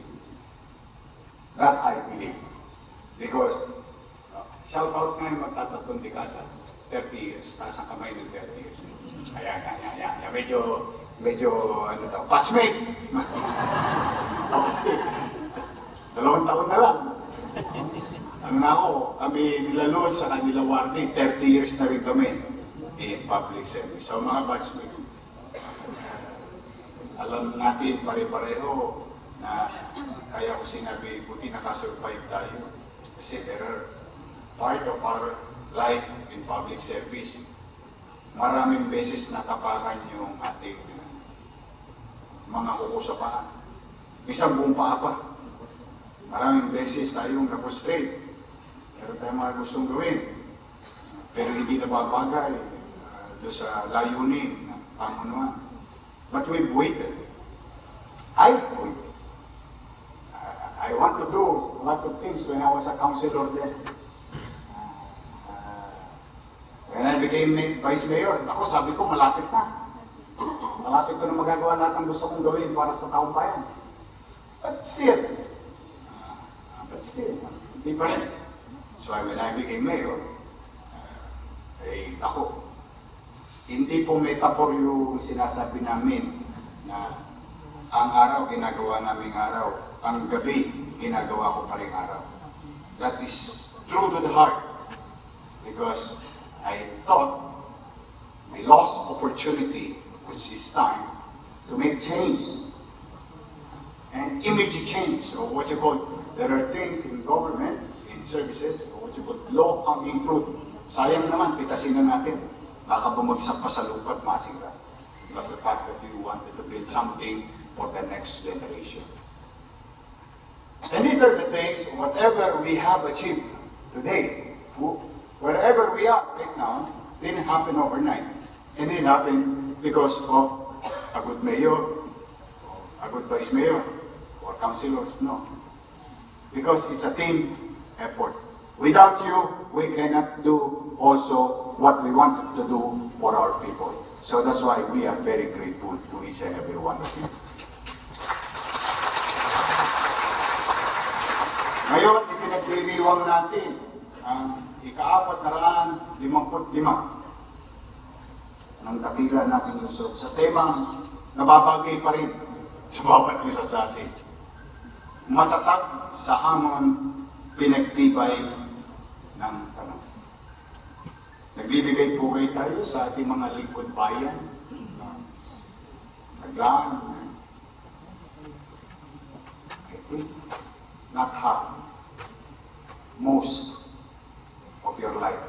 That I believe. Because, shout out nga yung magtatatlong dekada, 30 years, taas ang kamay ng 30 years. Ayan, medyo, ano to, patchmate! Patchmate. 2 taon na lang. Ano na ako, kami nilalod sa kanila warning, 30 years na rin kami in public service. So mga batchmate, alam natin pare-pareho na kaya ko sinabi, buti nakasurvive tayo. Kasi there are part of our life in public service. Maraming beses natapakan yung ating mga kuko sa paa. Isang buong paa pa. Maraming beses tayong na-frustrate. Meron tayong mga gustong gawin. Pero hindi nababagay doon sa layunin ng pamunuan. But we've waited. I've waited. I want to do a lot of things when I was a councilor there. When I became Vice Mayor, ako sabi ko malapit na. Malapit ko na magagawa lahat ng gusto kong gawin para sa taong bayan. But still, hindi pa rin. So when I became Mayor, ako, hindi po metaphor yung sinasabi namin na ang araw ginagawa naming araw, ang gabi ginagawa ko pa rin araw. That is true to the heart because I thought we lost opportunity, which is time, to make change and image change, or what you call, there are things in government, in services, or what you call low-hanging fruit. Sayang naman, pitasin na natin. Baka bumagsak pa sa lupa at masira. Plus the fact that you wanted to build something for the next generation. And these are the things, whatever we have achieved today, wherever we are right now, didn't happen overnight. It didn't happen because of a good mayor, a good vice mayor, or councilors, no. Because it's a team effort. Without you, we cannot do also what we wanted to do for our people. So that's why we are very grateful to each and every one of you. Ngayon, ipinagdiriwang natin ang ika-455 ng dakila nating lungsod sa temang nababagay pa rin sa bawat isa sa atin. Matatag sa hamon, pinagtibay ng tanong. Nagbibigay po kayo tayo sa ating mga lingkod bayan, naglaan, I think, not half, most of your life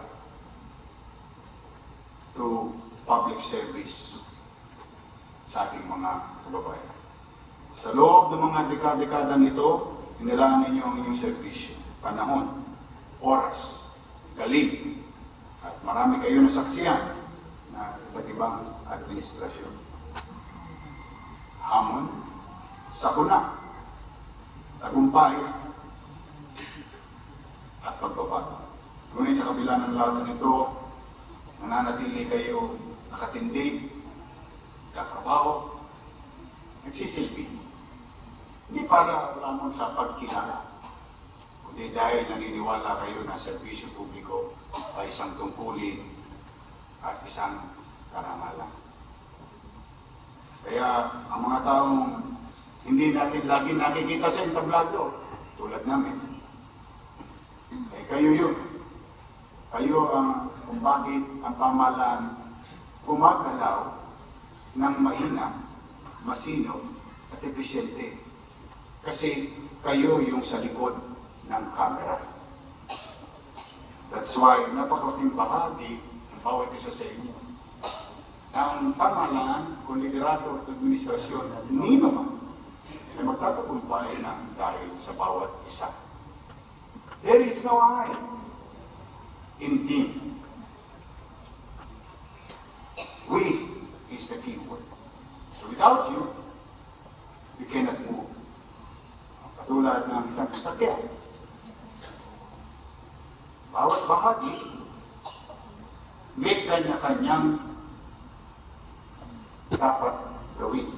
to public service sa ating mga kababayan. Sa loob ng mga dekadang ito, inilangan ninyo ang inyong serbisyo, panahon, oras, galing, at marami kayo nasaksiyan na iba't ibang administrasyon. Hamon, sakuna, tagumpay, at pagbabago. Ngunit sa kabila ng lahat ng ito, nananatili kayo nakatindig, katrabaho, nagsisilbi. Hindi para lamang sa pagkilala, kundi dahil naniniwala kayo na serbisyo publiko ay isang tungkulin at isang karangalan. Kaya ang mga taong hindi natin lagi nakikita sa entablado, tulad namin, eh kayo yun. Kayo ang kung bakit ang pamahalaan gumagalaw ng mainam, masinop at epesyente. Kasi kayo yung sa likod ng camera. That's why napakalaking bahagi ng bawat isa sa inyo. Ang pamahalaan kung liderato at administrasyon, hindi naman ay magtatagumpay ng dahil sa bawat isa. There is no I in team. We is the key word. So without you, you cannot move. Katulad ng isang sasakyan. Bawat bahagi, may kanya-kanyang dapat gawin.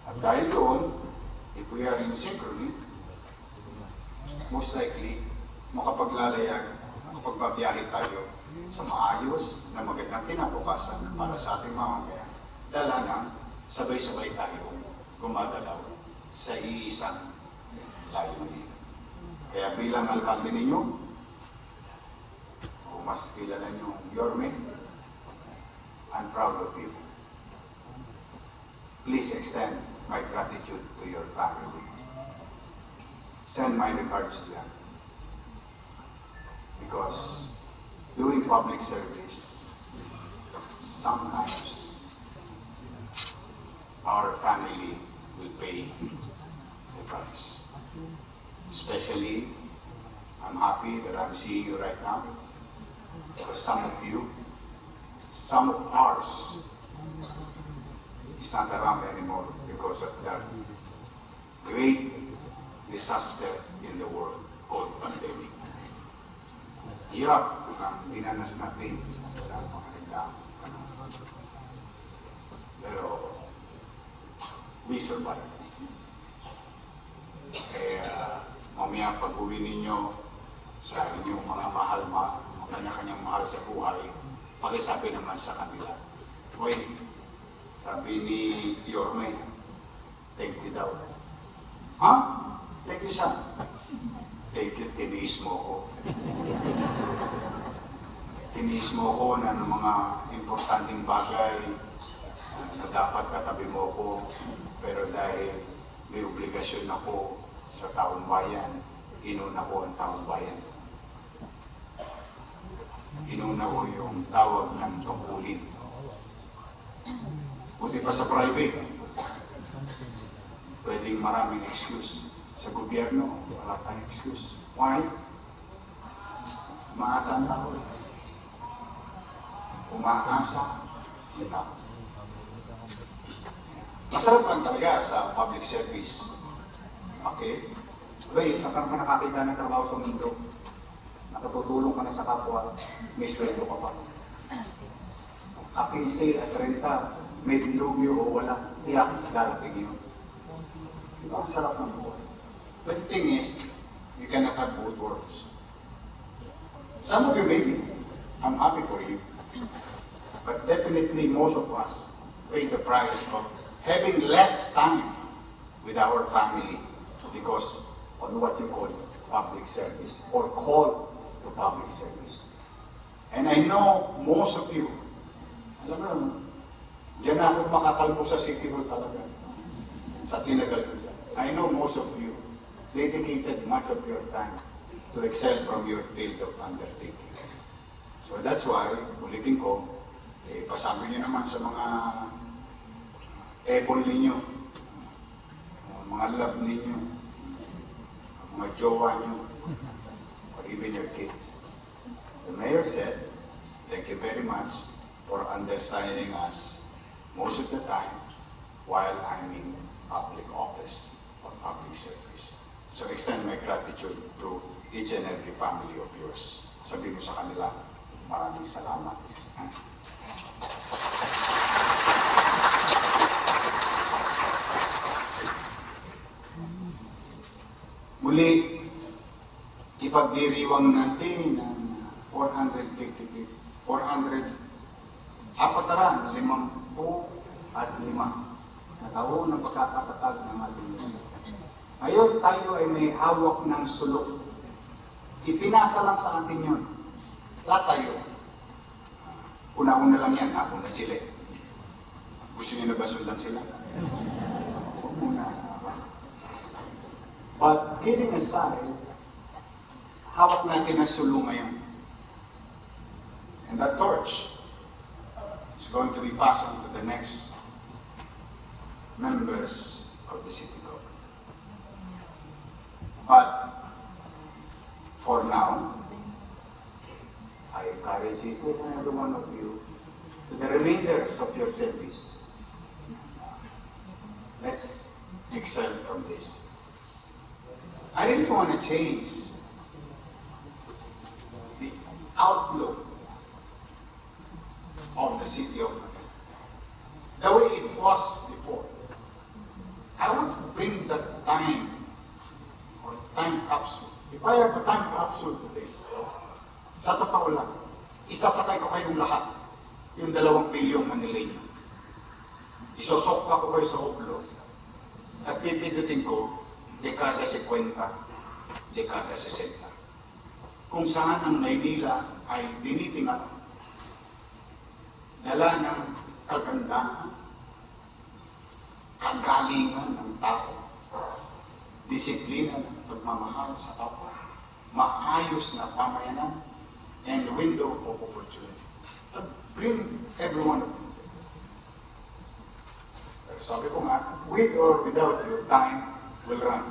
At dahil doon, if we are in synchrony, most likely, makapaglalayag, makapagbabiyahe tayo sa maayos na magandang kinabukasan para sa ating mamamayan. Dala ng sabay-sabay tayo gumagalaw sa iisang layunin. Kaya bilang alkalde ninyo, kung mas kilala nyo Yorme, I'm proud of you. Please extend my gratitude to your family. Send my regards to them. Because doing public service, sometimes our family will pay the price. Especially, I'm happy that I'm seeing you right now. Because some of you, some of ours, is not around anymore because of that great disaster in the world called pandemic. Hirap ang dinanas natin sa mga nagdaang. Pero we survived. Kaya mamaya pag-uwi ninyo sa inyong mga mahal, kanya-kanyang mahal sa buhay, pakisabi naman sa kanila, "Uy, sabi ni Yorme, thank you daw." Ha? Thank you, son. Thank you, tiniis mo ko. Tiniis mo ko na ng mga importanteng bagay na dapat katabi mo ko, pero dahil may obligasyon ako sa taong bayan, inuna ko ang taong bayan. Inuna ko yung tawag ng tungkulin. Buti pa sa private, pwedeng maraming excuse. Sa gobyerno, wala tayong excuse. Why? Umaasa ang tao. Umaasa ang tao. Masarap lang talaga sa public service. Okay? Okay, saan ka naman nakakita ng trabaho sa mundo? Nakatutulong ka na sa kapwa, may sweldo ka pa. Akisi at renta, may dilubyo o wala, tiyak, darating yun. Diba? Ang sarap ng buhay. But the thing is, you cannot have both worlds. Some of you maybe, I'm happy for you. But definitely most of us pay the price of having less time with our family because of what you call public service or call to public service. And I know most of you, alam mo, diyan na ako makakalbo sa City Hall talaga. Sa tinagal ko dyan. I know most of you dedicated much of your time to excel from your field of undertaking. So that's why, ulitin ko, pasabi niyo naman sa mga ebon ninyo, mga love ninyo, mga jowa nyo, or even your kids. The mayor said, thank you very much for understanding us most of the time while I'm in public office or public service. So extend my gratitude to each and every family of yours. Sabi mo sa kanila, maraming salamat. Muli, ipagdiriwang natin ng 450 na taon ng pagkakatatag ng ating Diyos. Ngayon tayo ay may hawak ng sulok. Ipinasa lang sa atin yun. Lahat tayo. Una-una lang yan, ako na sila. Gusto niyo na ba sundan sila? Una. But kidding aside, hawak natin ang sulong ngayon. And that torch is going to be passed on to the next members of the city government. But for now, I encourage each and every one of you to the remainders of your service. Let's excel from this. I really want to change the outlook of the city of Manila, the way it was before. I want to bring that time or time capsule. If I have a time capsule today, sa totoo lang, isasakay ko kayong lahat, yung 2 bilyong Manileño. Isosokpa ko kayo sa oblo at pipindutin ko dekada 50, dekada 60. Kung saan ang Maynila ay dinitingan, dala ng kagandahan, kagalingan ng tao, disiplina ng pagmamahal sa kapwa, maayos na pamayanan, and window of opportunity. To bring everyone of you. Pero sabi ko nga, with or without you, time will run.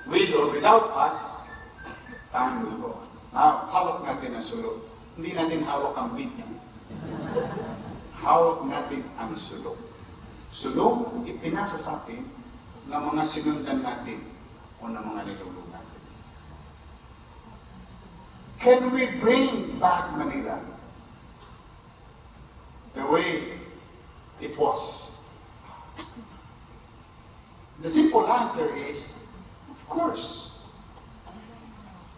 With or without us, time will go on. Now, hawak natin ang sulok. Hindi natin hawak ang bigyan. Hawak natin ang sulok. Sulok, ipinasa sa atin ng mga sinundan natin o ng mga nilulong natin. Can we bring back Manila the way it was? The simple answer is, of course.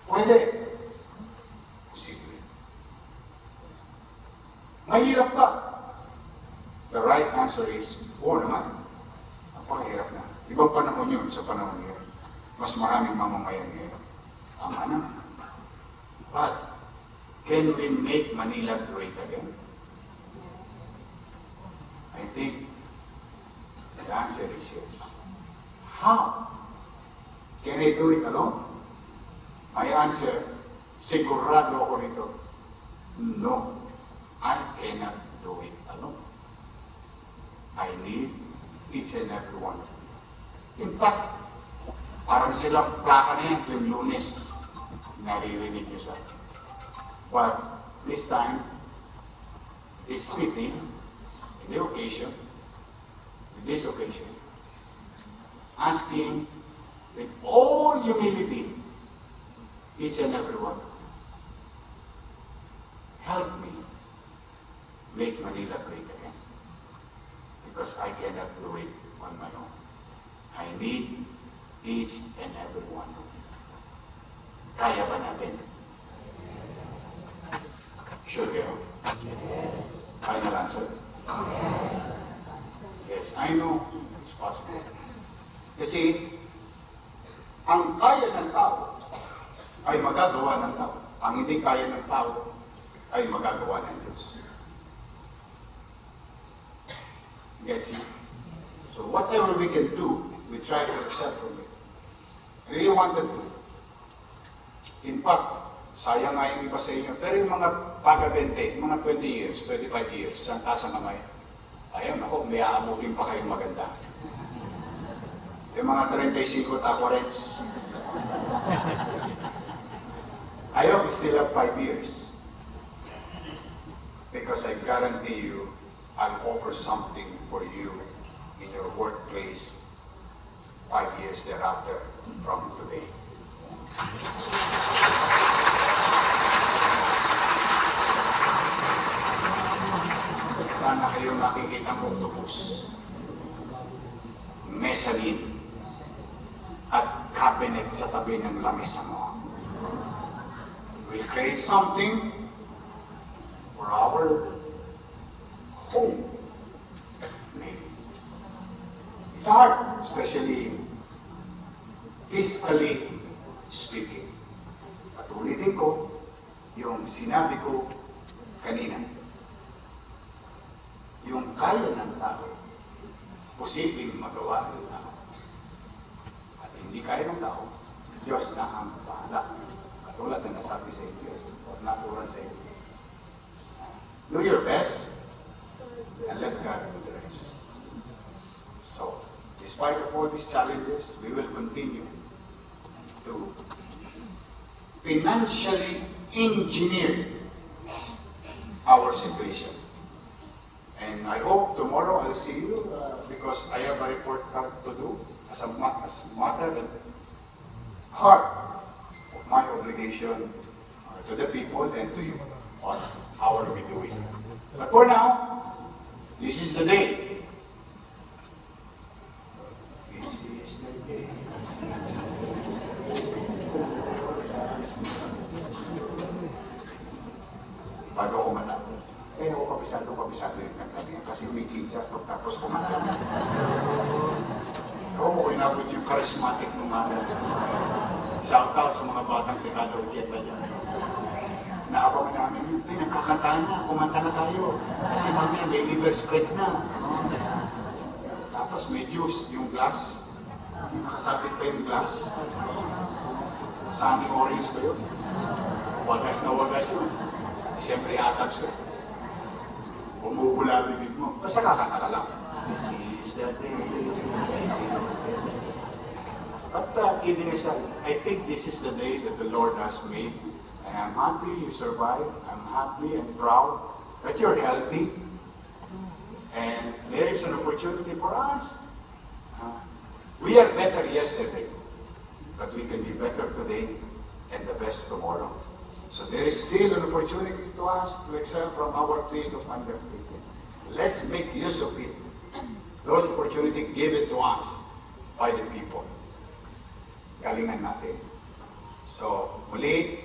Pwede. Posible. Mahirap ba? The right answer is, oo naman. Napakahirap na. Ibang panahon yun sa panahon yun. Mas maraming mamamayan ngayon. Tama na. But, can we make Manila great again? I think the answer is yes. How? Can I do it alone? My answer, sigurado ako rito, no, I cannot do it alone. I need each and every one. In fact, parang silang plaka na yan tuwing Lunes, naririnig niyo sa akin. But this time, this meeting, in the occasion, this occasion, asking with all humility, each and every one, help me make Manila great again. Because I cannot do it on my own. I need each and every one. Kaya ba natin? Sure kayo? Final answer? Yes, I know it's possible. Kasi, ang kaya ng tao ay magagawa ng tao. Ang hindi kaya ng tao ay magagawa ng Diyos. Gets it? So whatever we can do, we try to accept from it. I really wanted to. In fact, sayang nga yung iba sa inyo, pero yung mga taga-20, mga 20 years, 25 years, isang tasa kamay, ayun ako, may aabutin pa kayong maganda. Yung mga 35 takorets, I hope you still have 5 years. Because I guarantee you, I'll offer something for you in your workplace 5 years thereafter from today. Sana kayo makikita ng octopus, mezzanine, at cabinet sa tabi ng lamesa mo. We'll create something for our home. Maybe. It's hard, especially fiscally speaking. At ulitin ko yung sinabi ko kanina. Yung kaya ng tao, posibleng magawa ng tao. At hindi kaya ng tao, Diyos na ang bahala. Katulad na nasabi sa English, o natural sa English. Do your best, and let God do the rest. So, despite of all these challenges, we will continue to financially engineer our situation. And I hope tomorrow I'll see you because I have a report card to do as a matter and part of my obligation to the people and to you on how are we doing. But for now, this is the day. This is the day. Bago ako matapos. Kaya ako kabisado yung kagami. Kasi may chincha tapos kumanta na. Oo, inabot yung charismatic ng mga. Shout out sa mga batang dekada o jet ba dyan. Naabangan namin, nagkakanta na, kumanta na tayo. Kasi mamaya may liver spread na. Tapos may juice, yung glass. Nakasabit pa yung glass. Sunny orange ba yun? Wagas na wagas yun. Siyempre atabs ko. Bumubula bibig mo. Basta kakanta ka lang. This is the day. This is the day. But kidding aside, I think this is the day that the Lord has made. And I'm happy you survived. I'm happy and proud that you're healthy. And there is an opportunity for us. We are better yesterday, but we can be better today and the best tomorrow. So there is still an opportunity to us to excel from our field of undertaking. Let's make use of it. Those opportunities given to us by the people. Galingan natin. So, muli,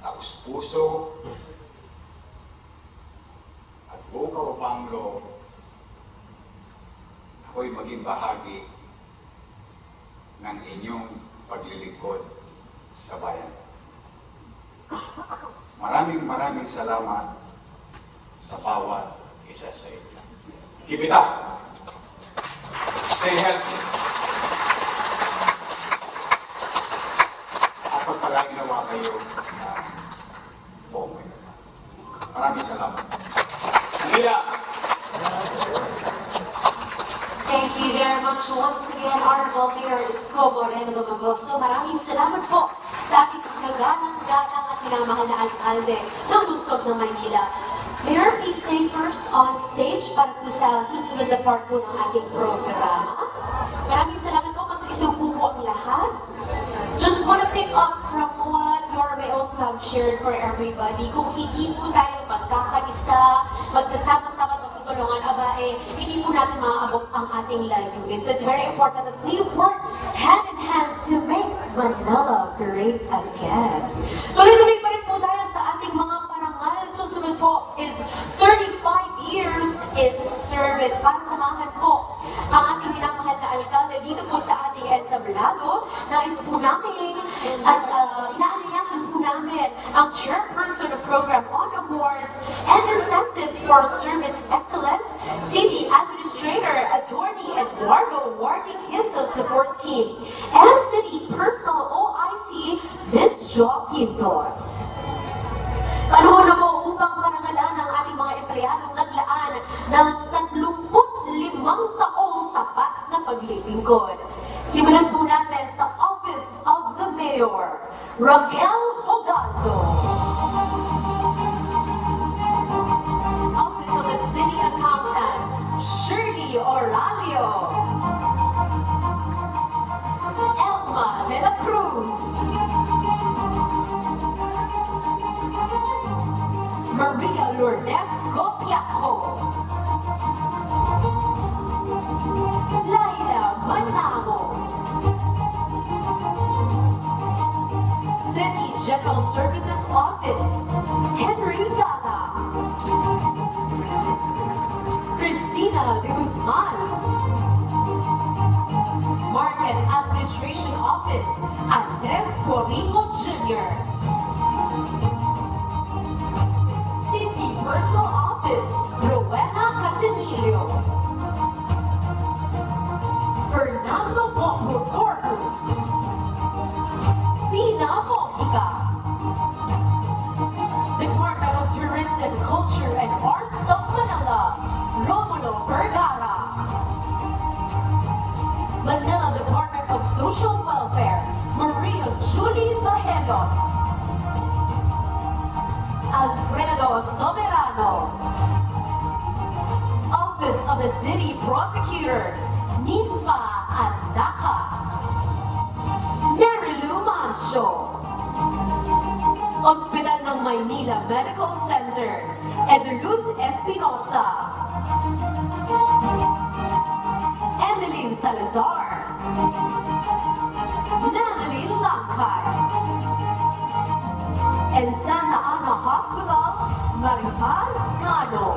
taos puso, at buong kababang loob, ako'y maging bahagi ng inyong paglilingkod sa bayan. Maraming salamat sa bawat isa sa inyo. Keep it up! Stay healthy! At pagpalagi nawa kayo na buong may naman. Maraming salamat. Manila! Thank you very much once again, Honorable Mayor Isko Moreno Magoso. Maraming salamat po sa ating kaganang-ganang at minamahal na alkalde ng lungsod ng Maynila. Mayor, please stay first on stage para po sa susunod na part po ng ating programa. Maraming salamat po kung isupo po ang lahat. Just want to pick up from what Yorme also have shared for everybody. Kung hindi po tayo magkakaisa, magsasama-sama at magtutulungan, hindi po natin maaabot ang ating livelihoods. So it's very important that we work hand in hand to make Manila great again. Tuloy-tuloy pa rin po tayo sa ating mga parangal. Susunod po is 35 years in service. Para samahan po ang ating minamahal na alkalde dito po sa ating entablado. Nais po namin at inaanyayahan po namin ang chairperson of program on awards and incentives for service excellence, City Administrator Attorney Eduardo Wardy Quintos IV, and City Personal OIC, Ms. Jo Quintos. Panahon na po upang parangalan ng ating mga empleyadong naglaan ng 35 taong tapat na paglilingkod. Simulan po natin sa Office of the Mayor, Raquel Hogaldo. Office of the City Accountant, Shirley Oralio. Elma de la Cruz. Maria Lourdes Copiaco. Laila Manamo. City General Services Office, Henry Gala. Cristina de Guzman. Market Administration Office, Andres Corrijo Jr. City Personal Office, Rowena Casinillo. Fernando Bongo Corpus. Tina Mojica. Department of Tourism, Culture and Arts of Manila, Romulo Vergara. Manila Department of Social Welfare, Maria Julie Bajelon. Alfredo Soberano. Office of the City Prosecutor, Ninfa Andaca. Marilu Mancho. Hospital ng Maynila Medical Center, Eduluz Espinosa. Emeline Salazar. Natalie Langkay. And Santa Ana Hospital, Maripaz Cano.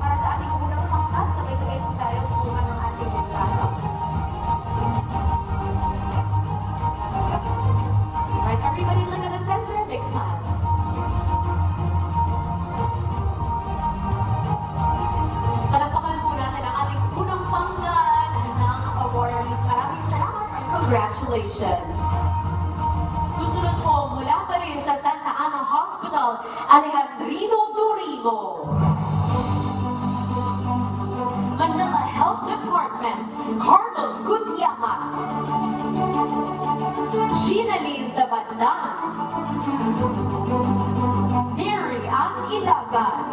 Para sa ating unang pangkat, sabay-sabay po tayo kumuha ng ating litrato. Right, everybody look at the center, big smiles. Palakpakan po natin ang ating unang pangkat ng awardees. Maraming salamat and congratulations. Susunod po mula pa rin sa Santa Ana Hospital, Alejandrino Durigo. Manila Health Department, Carlos Gutyamat. Ginalyn Tabandan. Mary Ann Ilagan.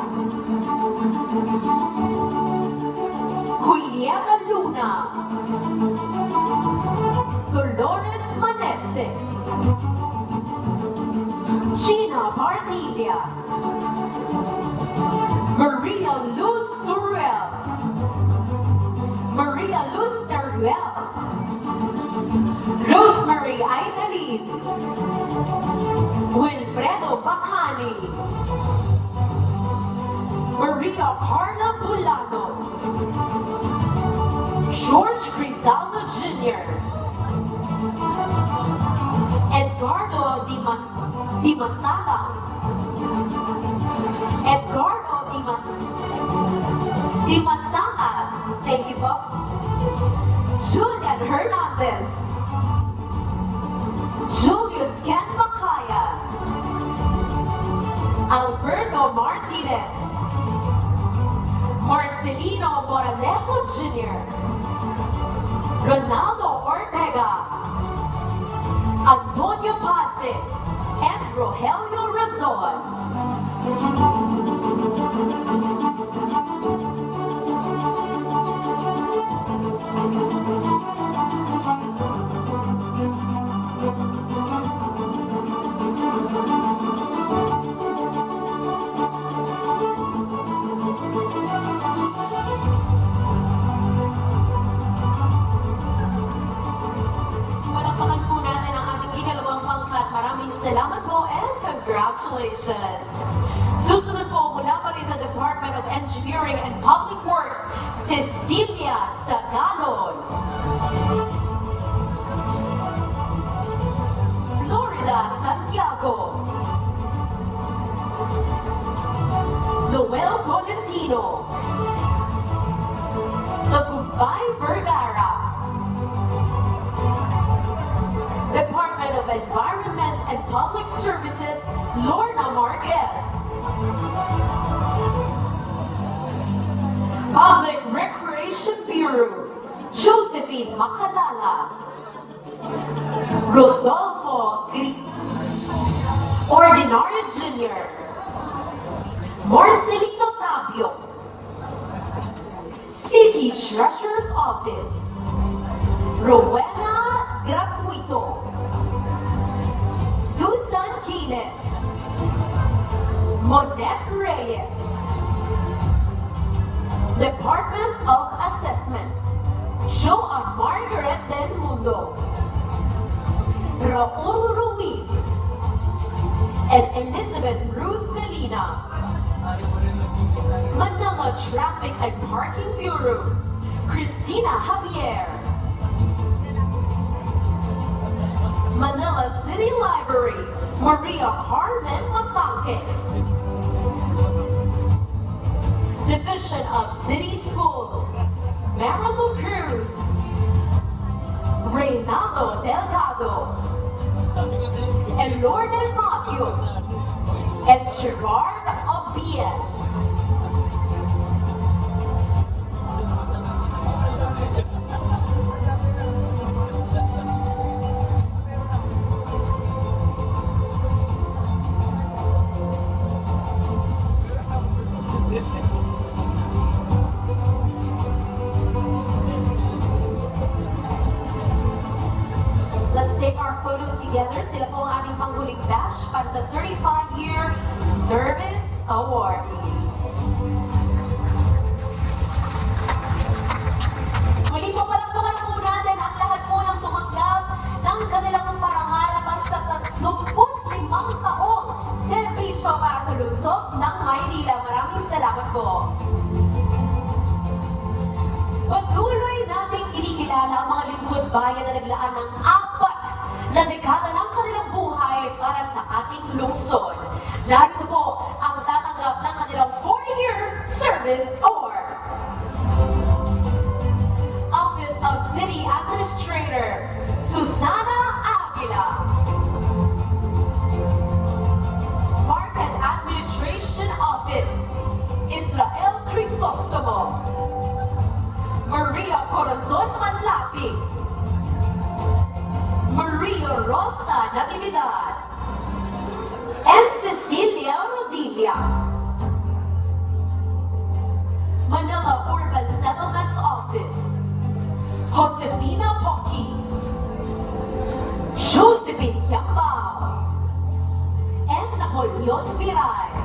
Juliana Luna. Dolores Manese. Gina Partilla. Maria Luz Turrell. Maria Luz Teruel. Street, Wilfredo Bacani, Maria Carla Bulano, George Grizaldo Jr., Edgardo Di Masala, Edgardo Di Masala, thank you po, Julian Hernandez, Julius Ken Macaya, Alberto Martinez, Marcelino Moralejo Jr., Ronaldo Ortega, Antonio Pate, and Rogelio Razon. Palakpakan po natin ang ating ikalawang pangkat. Maraming salamat po and congratulations. Susunod po mula pa rin sa Department of Engineering and Public Works, Cecilia Sagalon. Florida Santiago. Noel Tolentino. Tagumpay Vergara. Department of Environment and Public Services, Lorna Marquez. Public Recreation Bureau, Josephine Macalala. Rodolfo Ordinario Jr. Marcelino Tabio. City Treasurer's Office, Rowena Gratuito, Susan Quines, Monette Reyes, Department of Assessment, Joan Margaret Del Mundo, Raul Ruiz, and Elizabeth Ruth Melina. Manila Traffic and Parking Bureau, Christina Javier. Manila City Library, Maria Carmen Masake. Division of City Schools, Marilu Cruz, Reynaldo Delgado, and Lourdes Matthew, and Gerard Obiel. Let's take our photo together. Sila po ang ating panghuling batch para sa 35-year Service Awardees. Muli po palakpakan po natin ang lahat po ng tumanggap ng kanilang parangal para sa 35 taong serbisyo para sa lungsod ng Maynila. Maraming salamat po. Patuloy nating kinikilala ang mga lingkod bayan na naglaan ng 4 na dekada ng kanilang buhay para sa ating lungsod. Narito po ang tatanggap ng kanilang 40-year Service Award. Office of City Administrator, Susana Avila. Market Administration Office, Israel Crisostomo. Maria Corazon Manlapi, Maria Rosa Natividad, and Cecilia Rodillas. Manila Urban Settlements Office, Josefina Poquis, Josephine Kiambao, and Napoleon Viray.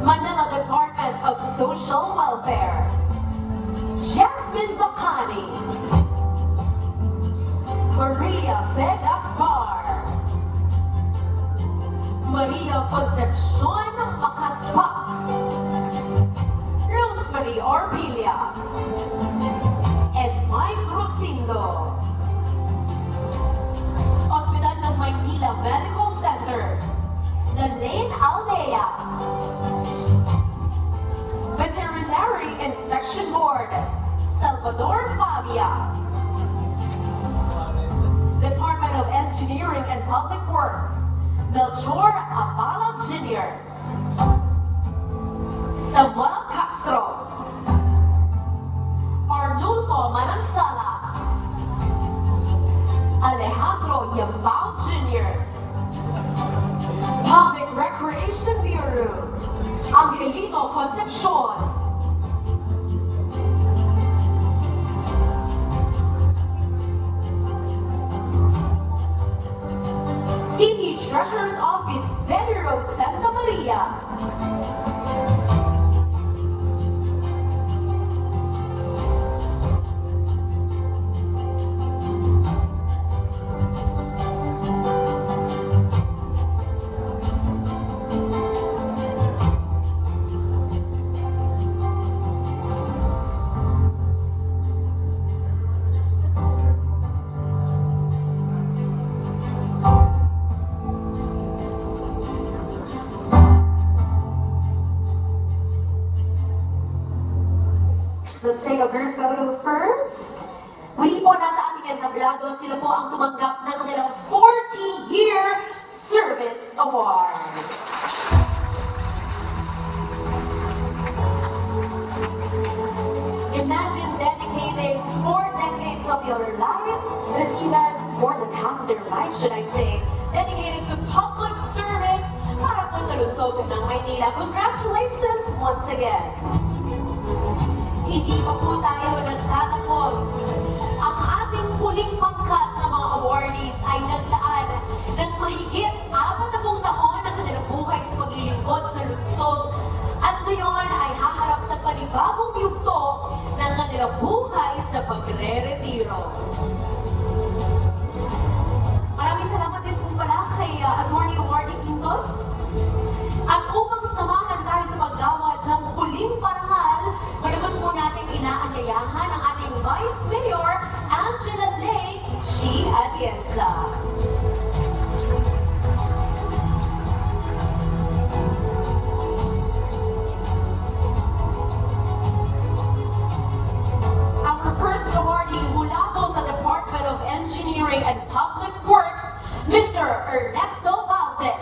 Manila Department of Social Welfare, Jasmine Bacani, Vegas Bar. Maria Concepcion Macaspac. Rosemary Orbilia. And Mike Rosindo. Hospital ng Maynila Medical Center. Nalain Aldea. Veterinary Inspection Board. Salvador Fabia. Department of Engineering and Public Works. Melchor Abala Jr. Samuel Castro. Arnulfo Manansala. Alejandro Yambao Jr. Public Recreation Bureau. Angelito Concepcion. City Treasurer's Office, Pedro Santa Maria. Let's take a group photo first. Muli po nasa ating entablado, sila po ang tumanggap ng kanilang 40-year Service Award. Imagine dedicating 4 decades of your life, and it's even more than half of their life, should I say, dedicated to public service para po sa lungsod ng Maynila. Congratulations once again! Hindi pa po tayo nagtatapos. Ang ating huling pangkat na mga awardees ay naglaan ng mahigit 40 taon na kanilang buhay sa paglilingkod sa lungsod at ngayon ay haharap sa panibagong yugto ng kanilang buhay sa pagre-retiro. Maraming salamat din po pala kay Attorney Awardee Quintos. At upang samahan tayo sa paggawad ng huling parangal, ngayon po natin inaanyayahan ang ating Vice Mayor, Angela Lay G. Atienza. Our first awardee mula po sa Department of Engineering and Public Works, Mr. Ernesto Valdez.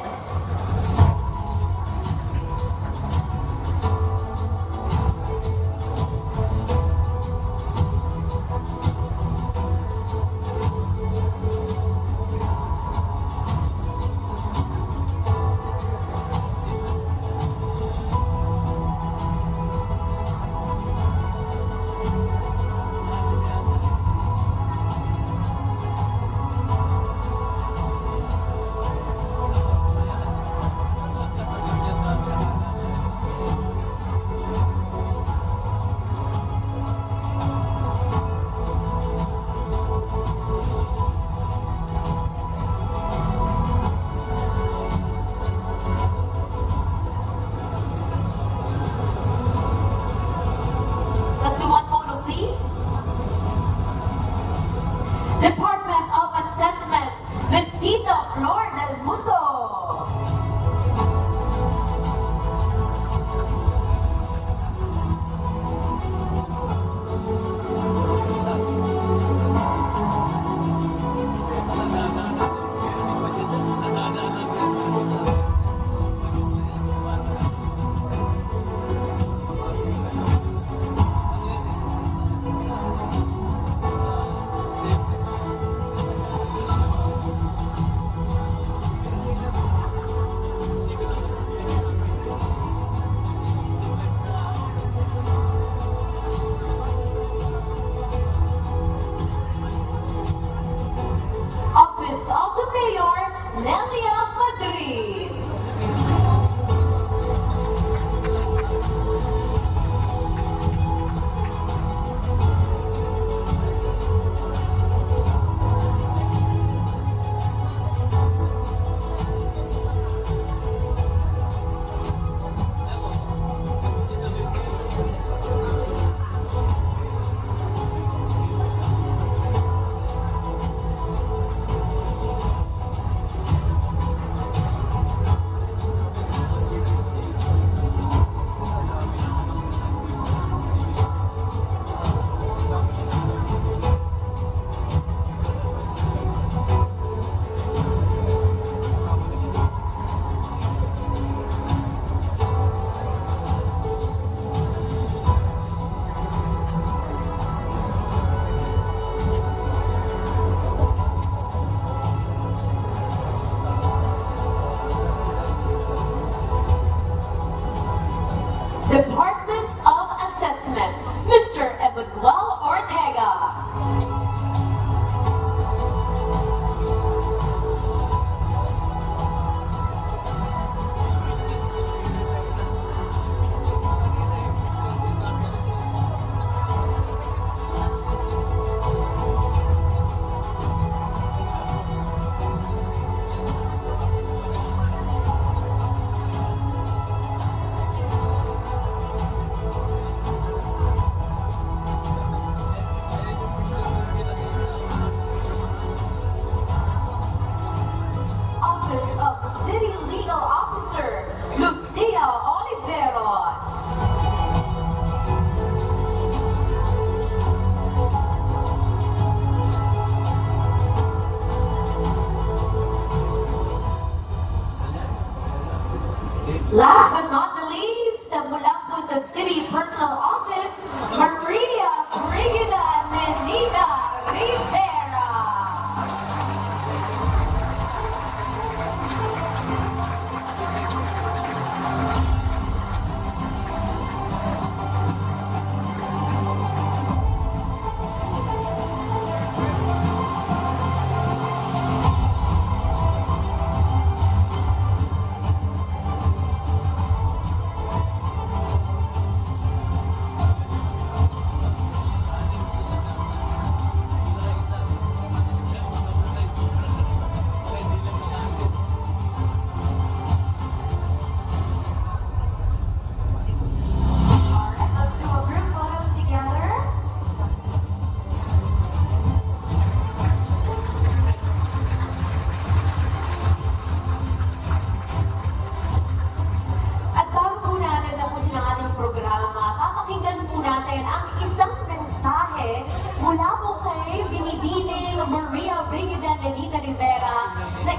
Department of Assessment, Ms. Tita Flor del Mundo. Office of the Mayor, Nelia Madrid.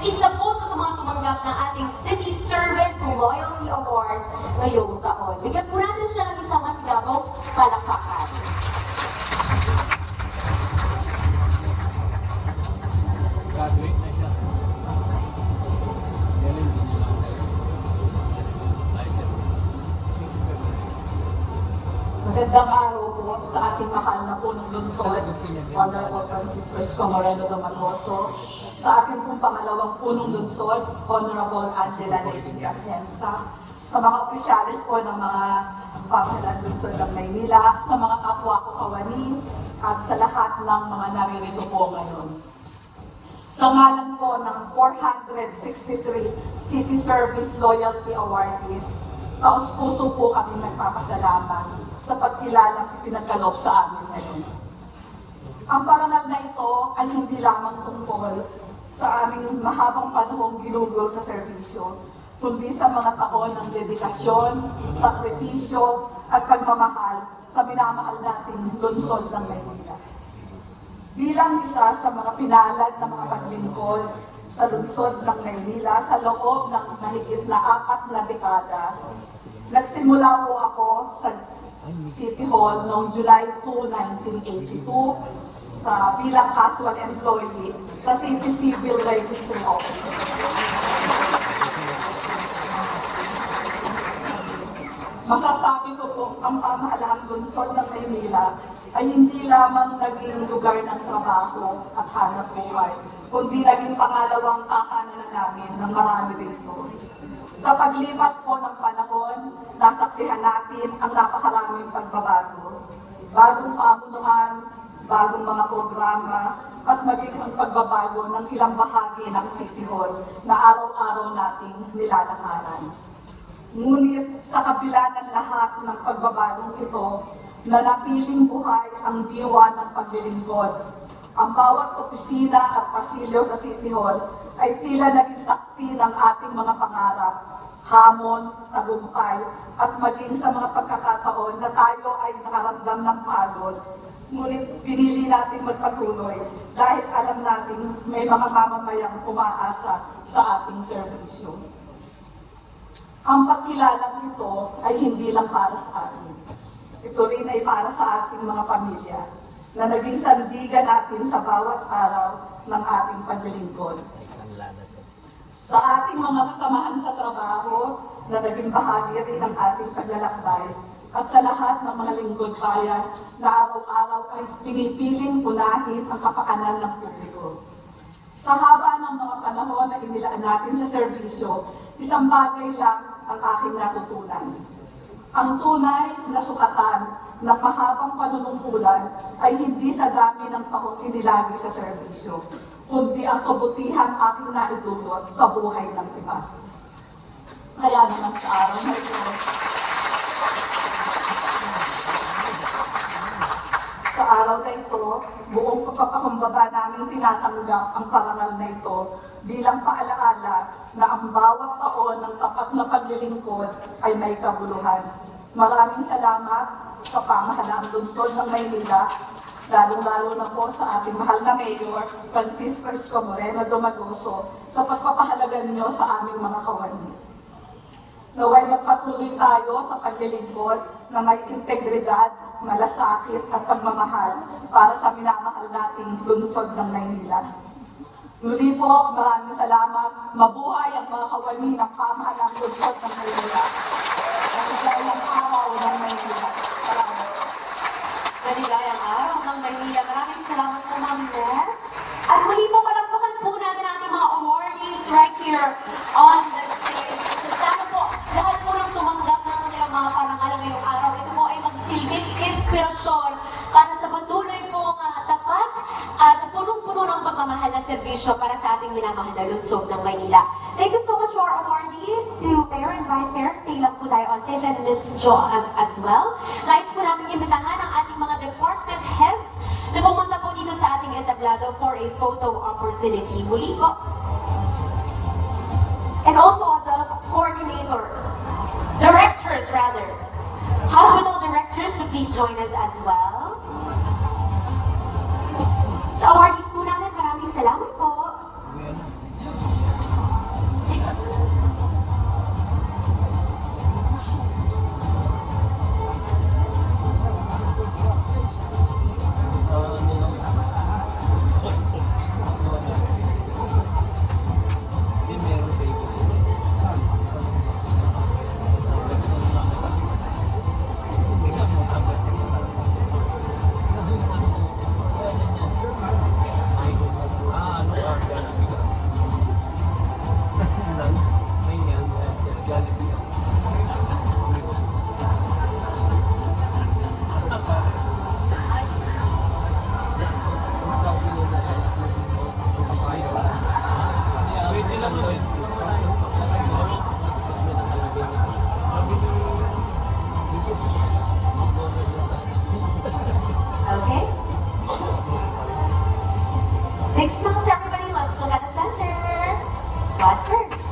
isa po sa mga tumanggap ng ating City Service Loyalty Awards ngayong taon. Bigyan po natin siya ng isang masigabong palakpakan. Graduate na siya. Galing din nila. Magandang araw po sa ating mahal na punong lungsod, Honorable Francisco Esco Moreno Domagoso, sa ating pong pangalawang punong lungsod, Honorable Angela Levy Atienza, sa mga opisyalis po ng mga pamahalaan lungsod ng Maynila, sa mga kapwa ko kawani, at sa lahat ng mga naririto po ngayon. Sa ngalan po ng 463 City Service Loyalty Awardees, taos-puso po kami nagpapasalamat sa pagkilalang ipinagkaloob sa amin ngayon. Ang parangal na ito ay hindi lamang tungkol sa aming mahabang panahong ginugol sa serbisyo, kundi sa mga taon ng dedikasyon, sakripisyo, at pagmamahal sa minamahal nating lungsod ng Maynila. Bilang isa sa mga pinalad na mga paglingkod sa lungsod ng Maynila sa loob ng mahigit na 4 na dekada, nagsimula po ako sa City Hall noong July 2, 1982 bilang casual employee sa City Civil Registry Office. Masasabi ko po, ang pamahalaang lungsod ng Maynila ay hindi lamang naging lugar ng trabaho at hanap buhay, kundi naging pangalawang tahanan namin ng marami rito. Sa paglipas po ng panahon, nasaksihan natin ang napakaraming pagbabago. Bagong pamunuan, bagong mga programa, at maging ang pagbabago ng ilang bahagi ng City Hall na araw-araw nating nilalakaran. Ngunit sa kabila ng lahat ng pagbabagong ito, nanatiling buhay ang diwa ng paglilingkod. Ang bawat opisina at pasilyo sa City Hall ay tila naging saksi ng ating mga pangarap, hamon, tagumpay, at maging sa mga pagkakataon na tayo ay nakaramdam ng pagod. Ngunit pinili natin magpatuloy dahil alam natin may mga mamamayang umaasa sa ating serbisyo. Ang pagkilalang ito ay hindi lang para sa atin. Ito rin ay para sa ating mga pamilya na naging sandigan natin sa bawat araw ng ating paglilingkod. Sa ating mga kasamahan sa trabaho na naging bahagi rin ng ating paglalakbay at sa lahat ng mga lingkod bayan na araw-araw ay pinipiling unahin ang kapakanan ng publiko. Sa haba ng mga panahon na inilaan natin sa serbisyo, isang bagay lang ang aking natutunan. Ang tunay na sukatan ng mahabang panunungkulan ay hindi sa dami ng taong inilagi sa serbisyo, kundi ang kabutihan aking naidulot sa buhay ng iba. Kaya naman sa araw na ito, buong pagpapakumbaba namin tinatanggap ang parangal na ito bilang paalaala na ang bawat taon ng tapat na paglilingkod ay may kabuluhan. Maraming salamat sa pamahalaang lungsod ng Maynila, lalong-lalo na po sa ating mahal na Mayor, Francisco Esco Moreno Domagoso, sa pagpapahalaga ninyo sa aming mga kawani. Naway magpatuloy tayo sa paglilingkod na may integridad, malasakit at pagmamahal para sa minamahal nating lungsod ng Maynila. Muli po, maraming salamat. Mabuhay ang mga kawani ng pamahalang lungsod ng Maynila. Maligayang araw ng Maynila. Salamat. Maligayang araw ng Maynila. Maraming salamat po, Ma'am Ness. At muli po, palakpakan po natin ating mga awardees right here on the stage. Sana po, lahat po ng tumanggap ng kanilang mga parangal ngayong araw, ito po ay magsilbing inspirasyon para sa patuloy pong tapat at punong-puno ng pagmamahal na serbisyo para sa ating minamahal na lungsod ng Maynila. Thank you so much for our awardees, to Mayor and Vice Mayor. Stay lang po tayo on stage, and Ms. Jo as well. Nais po namin imbitahan ang ating mga department heads na pumunta po dito sa ating entablado for a photo opportunity. Muli po. And also the coordinators, directors rather, hospital directors to please join us as well. Sa awardees po natin, maraming salamat po. Big smiles for everybody. Let's look at the center. God first.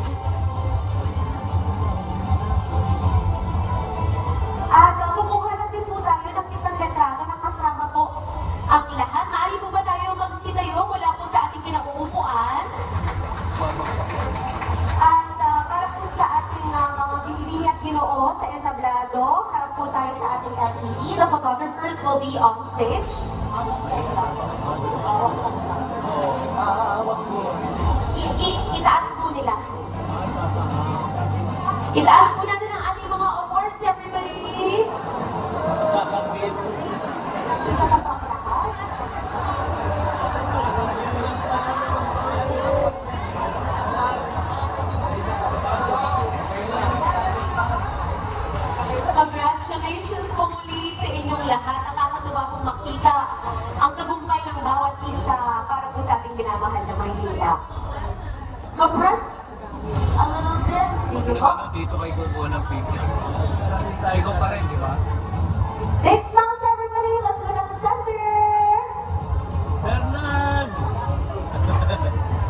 At kukuha na din po tayo ng isang letrado na kasama po ang lahat. Maaari po ba tayo magsitayo mula po sa ating kinauupuan? At para po sa ating mga binibini at ginoo sa entablado, harap po tayo sa ating LED. The photographers will be on stage. Itaas po nila. Itaas po natin ang ating mga awards, everybody. Kakambit. Congratulations po muli sa inyong lahat. Nakakatuwa pong makita ang tagumpay ng bawat isa para po sa ating minamahal na Maynila. Kapras, a little bit. Sige po. Dito kayo kukuha ng picture. Ikaw pa rin, di ba? Next